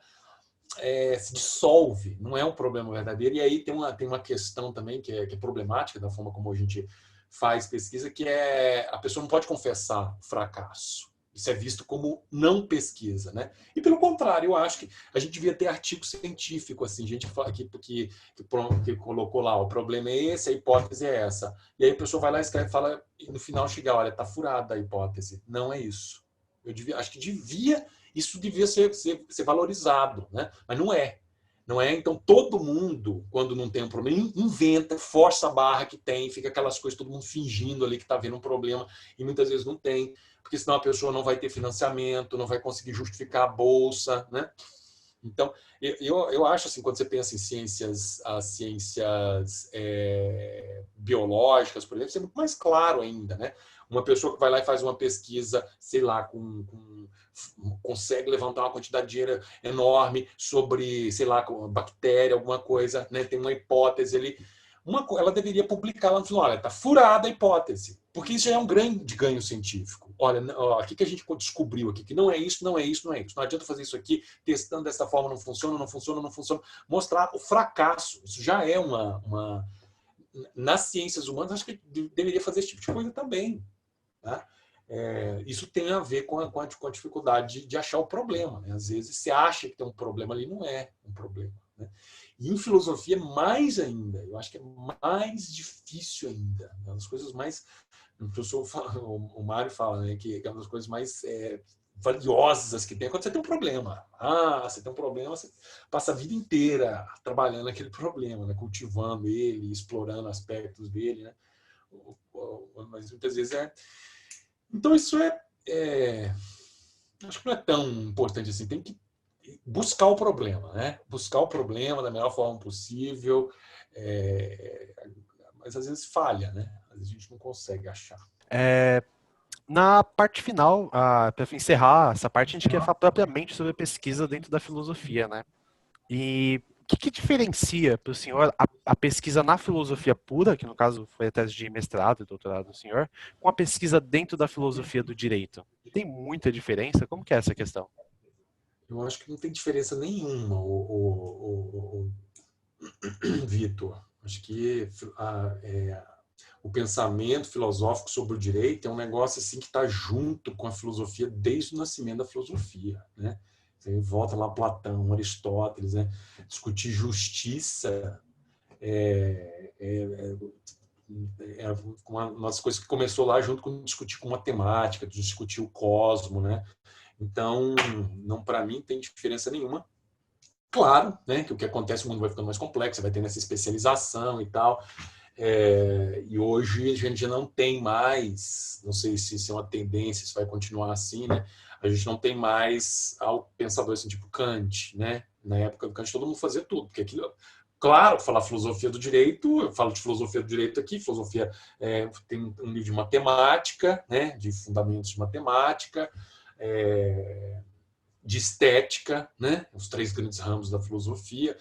se dissolve, não é um problema verdadeiro. E aí tem uma questão também que é problemática da forma como a gente faz pesquisa, que a pessoa não pode confessar fracasso. Isso é visto como não pesquisa, né? E pelo contrário, eu acho que a gente devia ter artigo científico, assim, gente que colocou lá, o problema é esse, a hipótese é essa. E aí a pessoa vai lá, escreve, fala, e no final chega, olha, tá furada a hipótese. Não é isso. Acho que isso devia ser valorizado, né? Mas não é. Não é? Então, todo mundo, quando não tem um problema, inventa, força a barra que tem, fica aquelas coisas, todo mundo fingindo ali que está vendo um problema, e muitas vezes não tem, porque senão a pessoa não vai ter financiamento, não vai conseguir justificar a bolsa, né? Então, eu acho assim, quando você pensa em ciências biológicas, por exemplo, isso é muito mais claro ainda, né? Uma pessoa que vai lá e faz uma pesquisa, sei lá, consegue levantar uma quantidade de dinheiro enorme sobre, sei lá, bactéria, alguma coisa, né? Tem uma hipótese ali. Ela deveria publicar lá no final, olha, está furada a hipótese, porque isso já é um grande ganho científico. Olha, o que a gente descobriu aqui, que não é isso, não é isso, não é isso. Não adianta fazer isso aqui, testando dessa forma, não funciona, não funciona, não funciona. Mostrar o fracasso, isso já é nas ciências humanas, acho que deveria fazer esse tipo de coisa também. Tá? Isso tem a ver com a dificuldade de achar o problema. Né? Às vezes você acha que tem um problema ali, não é um problema. Né? E em filosofia, mais ainda. Eu acho que é mais difícil ainda. Uma das coisas mais... O Mário fala, né, que é uma das coisas mais valiosas que tem é quando você tem um problema. Você tem um problema, você passa a vida inteira trabalhando aquele problema, né, cultivando ele, explorando aspectos dele. Né? Mas muitas vezes Então isso acho que não é tão importante assim. Tem que buscar o problema, né? Buscar o problema da melhor forma possível. mas às vezes falha, né? Às vezes a gente não consegue achar. Na parte final, para encerrar essa parte, a gente quer falar propriamente sobre a pesquisa dentro da filosofia, né? E o que diferencia para o senhor a pesquisa na filosofia pura, que no caso foi a tese de mestrado e doutorado do senhor, com a pesquisa dentro da filosofia do direito? Tem muita diferença? Como que é essa questão? Eu acho que não tem diferença nenhuma, Vitor. Acho que o pensamento filosófico sobre o direito é um negócio assim que está junto com a filosofia desde o nascimento da filosofia, né? Você volta lá Platão, Aristóteles, né? Discutir justiça uma das coisas que começou lá junto com discutir com matemática, discutir o cosmo, né? Então, não, para mim tem diferença nenhuma. Claro, né, que o que acontece, o mundo vai ficando mais complexo, vai tendo essa especialização e tal. E hoje a gente já não tem mais, não sei se isso é uma tendência, se vai continuar assim, né? A gente não tem mais pensador assim, tipo Kant, né? Na época do Kant todo mundo fazia tudo, porque aquilo, claro, falar filosofia do direito, eu falo de filosofia do direito aqui, filosofia tem um livro de matemática, né? De fundamentos de matemática, de estética, né? Os 3 grandes ramos da filosofia.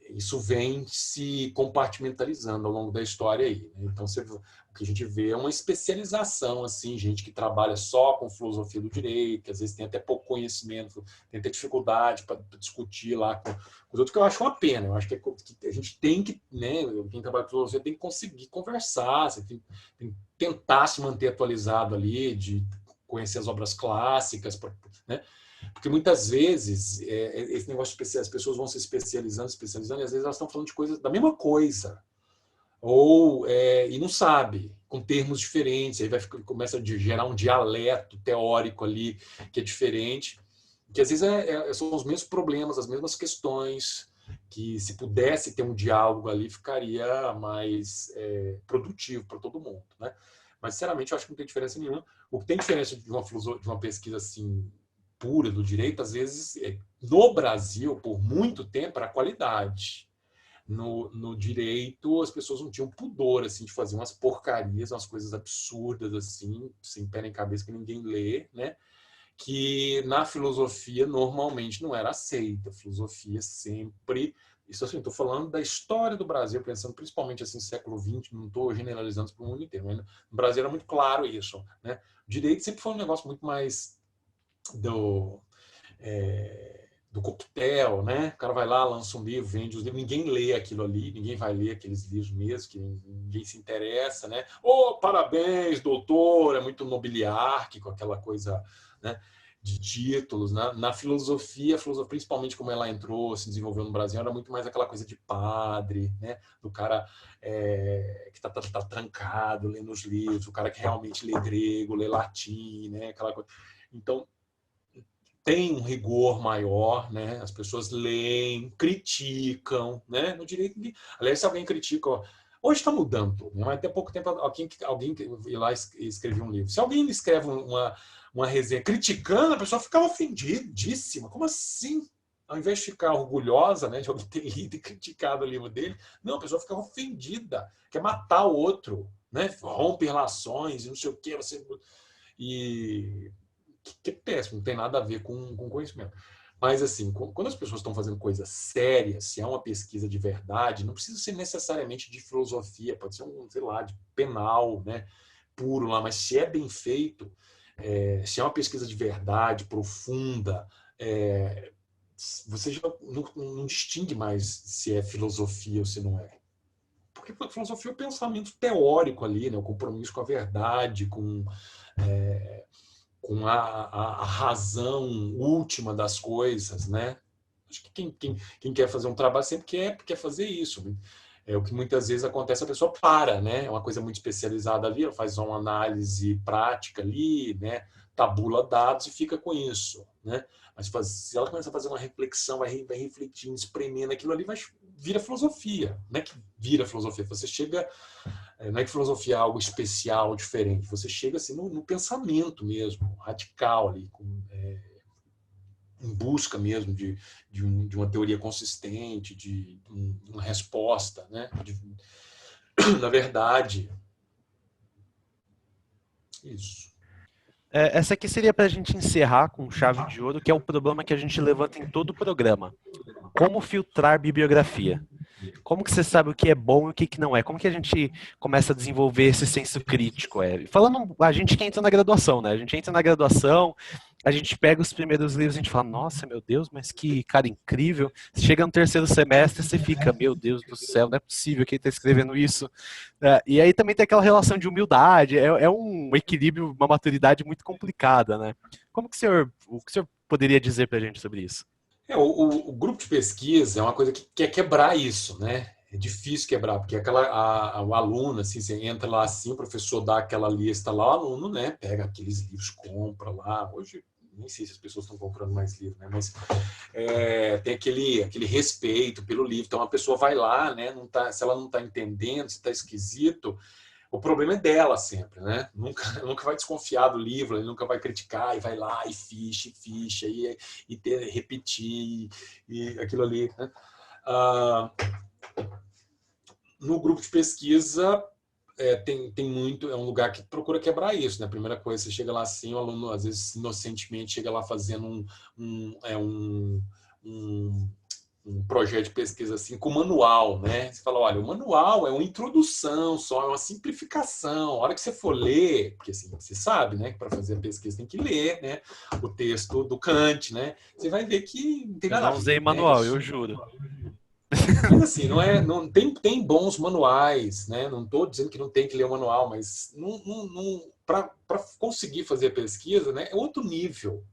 Isso vem se compartimentalizando ao longo da história aí, né? Então o que a gente vê é uma especialização, assim, gente que trabalha só com filosofia do direito, que às vezes tem até pouco conhecimento, tem até dificuldade para discutir lá com os outros, que eu acho uma pena. Eu acho que a gente tem que, né, quem trabalha com filosofia tem que conseguir conversar, você tem que tentar se manter atualizado ali, de conhecer as obras clássicas, né? Porque muitas vezes esse negócio de as pessoas vão se especializando, e às vezes elas estão falando de coisas da mesma coisa, e não sabe, com termos diferentes, aí começa a gerar um dialeto teórico ali que é diferente, que às vezes são os mesmos problemas, as mesmas questões, que se pudesse ter um diálogo ali ficaria mais produtivo para todo mundo, né? Mas sinceramente eu acho que não tem diferença nenhuma. O que tem diferença de uma pesquisa assim pura do direito, às vezes, no Brasil, por muito tempo, era a qualidade. No direito, as pessoas não tinham pudor assim, de fazer umas porcarias, umas coisas absurdas, assim, sem pé nem cabeça, que ninguém lê, né? Que na filosofia normalmente não era aceita. A filosofia sempre... Isso assim, estou falando da história do Brasil, pensando principalmente assim, século XX, não estou generalizando para o mundo inteiro, mas no Brasil era muito claro isso, né? O direito sempre foi um negócio muito mais do coquetel, né? O cara vai lá, lança um livro, vende os livros, ninguém lê aquilo ali, ninguém vai ler aqueles livros mesmo, que ninguém se interessa, né? Parabéns, doutor, é muito nobiliárquico, aquela coisa, né, de títulos, né? Na filosofia, principalmente como ela entrou, se desenvolveu no Brasil, era muito mais aquela coisa de padre, né? Do cara que tá trancado lendo os livros, o cara que realmente lê grego, lê latim, né? Aquela coisa. Então, tem um rigor maior, né? As pessoas leem, criticam, né? No direito, aliás, se alguém critica, hoje está mudando, né? Mas até pouco tempo alguém ia lá e escreveu um livro. Se alguém escreve uma resenha criticando, a pessoa ficava ofendidíssima. Como assim? Ao invés de ficar orgulhosa, né, de alguém ter lido e criticado o livro dele, não, a pessoa ficava ofendida, quer matar o outro, né? Rompe relações e não sei o quê. Que é péssimo, não tem nada a ver com conhecimento. Mas, assim, quando as pessoas estão fazendo coisas sérias, se é uma pesquisa de verdade, não precisa ser necessariamente de filosofia, pode ser sei lá, de penal, né, puro lá, mas se é bem feito, se é uma pesquisa de verdade, profunda, você já não distingue mais se é filosofia ou se não é. Porque a filosofia é o pensamento teórico ali, né, o compromisso com a verdade, com a razão última das coisas, né? Acho que quem quer fazer um trabalho sempre quer fazer isso. É o que muitas vezes acontece, a pessoa para, né? É uma coisa muito especializada ali, ela faz uma análise prática ali, né? Tabula dados e fica com isso, né? Mas se ela começa a fazer uma reflexão, vai refletindo, espremendo aquilo ali, vira filosofia, né? Que vira filosofia. Você chega, não é que filosofia é algo especial, diferente. Você chega assim no pensamento mesmo, radical ali, em busca mesmo de uma teoria consistente, de uma resposta, né? na verdade. Isso. Essa aqui seria para a gente encerrar com chave de ouro, que é o problema que a gente levanta em todo o programa. Como filtrar bibliografia? Como que você sabe o que é bom e o que não é? Como que a gente começa a desenvolver esse senso crítico? Falando, a gente que entra na graduação, né? A gente entra na graduação, a gente pega os primeiros livros e a gente fala, nossa, meu Deus, mas que cara incrível. Chega no terceiro semestre você fica, meu Deus do céu, não é possível que ele está escrevendo isso. E aí também tem aquela relação de humildade, é um equilíbrio, uma maturidade muito complicada, né? Como que o senhor poderia dizer pra gente sobre isso? O grupo de pesquisa é uma coisa que quer quebrar isso, né? É difícil quebrar, porque o aluno, assim, você entra lá assim, o professor dá aquela lista lá, o aluno, né, pega aqueles livros, compra lá. Hoje, nem sei se as pessoas estão comprando mais livros, né? Mas tem aquele respeito pelo livro. Então, a pessoa vai lá, né? Não tá, se ela não está entendendo, se está esquisito, o problema é dela sempre, né? Nunca vai desconfiar do livro, ele nunca vai criticar, e vai lá e ficha, repetir, e aquilo ali, né? No grupo de pesquisa, tem muito, é um lugar que procura quebrar isso, né? A primeira coisa, você chega lá assim, o aluno, às vezes, inocentemente, chega lá fazendo um projeto de pesquisa assim com manual, né? Você fala, olha, o manual é uma introdução, só é uma simplificação. A hora que você for ler, porque assim, você sabe, né, que para fazer a pesquisa tem que ler, né, o texto do Kant, né? Você vai ver que não tem Eu nada a não usei ver, né? manual, Isso. eu juro. Mas assim, não tem bons manuais, né? Não estou dizendo que não tem que ler o manual, mas para conseguir fazer a pesquisa, né, é outro nível.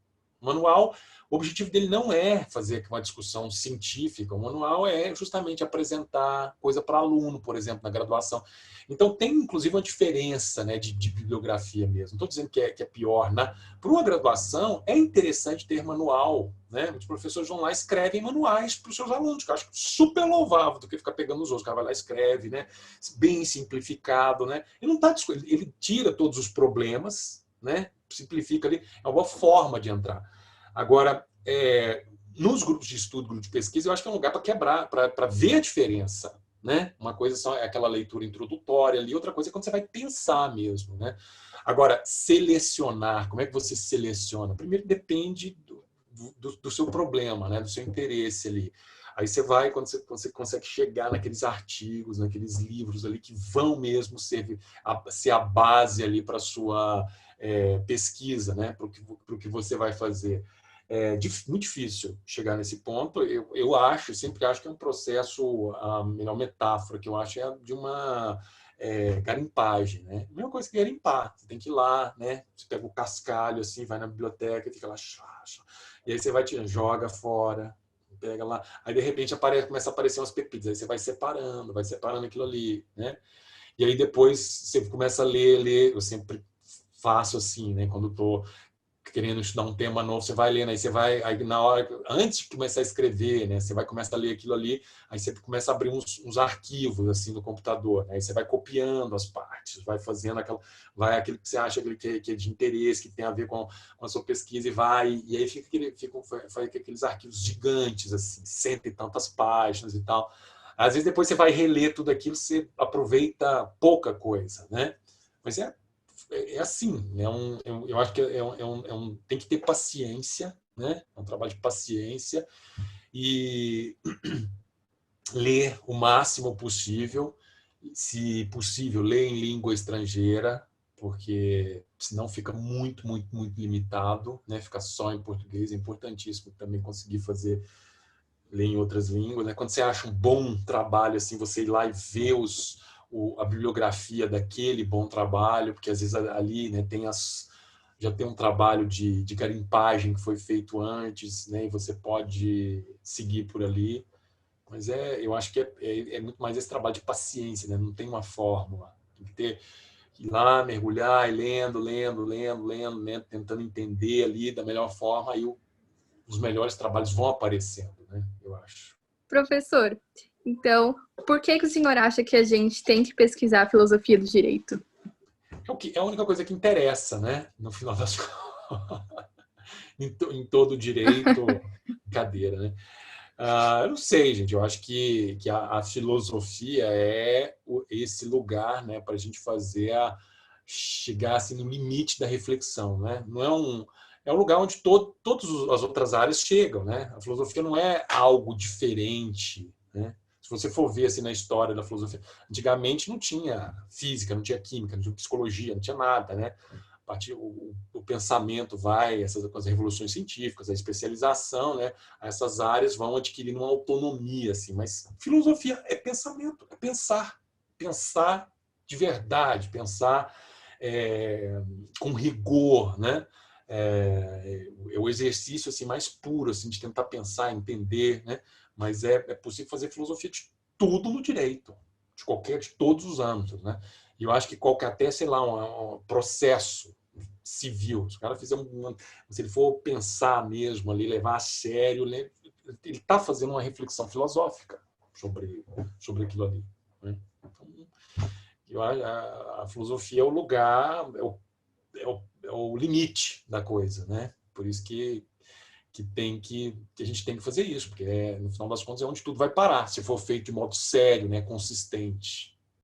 O manual, o objetivo dele não é fazer uma discussão científica. O manual é justamente apresentar coisa para aluno, por exemplo, na graduação. Então, tem inclusive uma diferença, né, de bibliografia mesmo. Não estou dizendo que é pior. Né? Para uma graduação, é interessante ter manual. Né? Os professores vão lá e escrevem manuais para os seus alunos, que eu acho super louvável do que ficar pegando os outros. O cara vai lá e escreve, né? Bem simplificado. Né? Ele tira todos os problemas, né? Simplifica ali. É uma boa forma de entrar. Agora, nos grupos de estudo, grupos de pesquisa, eu acho que é um lugar para quebrar, para ver a diferença. Né? Uma coisa só é aquela leitura introdutória ali, outra coisa é quando você vai pensar mesmo. Né? Agora, selecionar, como é que você seleciona? Primeiro depende do seu problema, né? Do seu interesse ali. Aí você vai, quando você consegue chegar naqueles artigos, naqueles livros ali que vão mesmo ser a base ali para a sua pesquisa, né? Para o que você vai fazer. É muito difícil chegar nesse ponto. Eu sempre acho que é um processo, a melhor metáfora que eu acho é de uma garimpagem, né? A mesma coisa que garimpar. Você tem que ir lá, né? Você pega o cascalho, assim, vai na biblioteca e fica lá, e aí você vai tirando, joga fora, pega lá. Aí, de repente, começa a aparecer umas pepitas. Aí você vai separando aquilo ali, né? E aí depois você começa a ler. Eu sempre faço assim, né? Quando estou querendo estudar um tema novo, você vai lendo, aí na hora, antes de começar a escrever, né, você vai começar a ler aquilo ali, aí você começa a abrir uns arquivos assim no computador, né, aí você vai copiando as partes, vai fazendo aquilo que você acha que é de interesse, que tem a ver com a sua pesquisa, e aí fica aqueles arquivos gigantes, assim, 100 e tantas páginas e tal. Às vezes depois você vai reler tudo aquilo, você aproveita pouca coisa, né? Mas assim, eu acho que tem que ter paciência, né? É um trabalho de paciência e ler o máximo possível, se possível, ler em língua estrangeira, porque senão fica muito, muito, muito limitado, né? Ficar só em português. É importantíssimo também conseguir ler em outras línguas, né? Quando você acha um bom trabalho, assim, você ir lá e ver a bibliografia daquele bom trabalho, porque às vezes ali, né, já tem um trabalho de garimpagem que foi feito antes, né, e você pode seguir por ali. Mas eu acho que é muito mais esse trabalho de paciência, né? Não tem uma fórmula. Tem que ir lá, mergulhar, e lendo, tentando entender ali da melhor forma, aí os melhores trabalhos vão aparecendo, né? Eu acho. Professor, então, por que o senhor acha que a gente tem que pesquisar a filosofia do direito? É a única coisa que interessa, né? No final das contas. Em todo direito, brincadeira, né? Eu não sei, gente. Eu acho que a filosofia é esse lugar, né, para a gente chegar assim, no limite da reflexão, né? Não é um lugar onde todas as outras áreas chegam, né? A filosofia não é algo diferente, né? Se você for ver assim na história da filosofia, antigamente não tinha física, não tinha química, não tinha psicologia, não tinha nada, né? A partir o pensamento vai, com as revoluções científicas, a especialização, né? Essas áreas vão adquirindo uma autonomia, assim. Mas filosofia é pensamento, é pensar de verdade, pensar com rigor, né? É o exercício assim mais puro assim de tentar pensar, entender, né? Mas é possível fazer filosofia de tudo no direito, de todos os âmbitos, né? E eu acho que qualquer até, sei lá, um processo civil, se o cara fizer se ele for pensar mesmo ali, levar a sério, ele está fazendo uma reflexão filosófica sobre aquilo ali, né? Então, a filosofia é o lugar, é o limite da coisa, né? Por isso que a gente tem que fazer isso, porque no final das contas é onde tudo vai parar, se for feito de modo sério, né, consistente.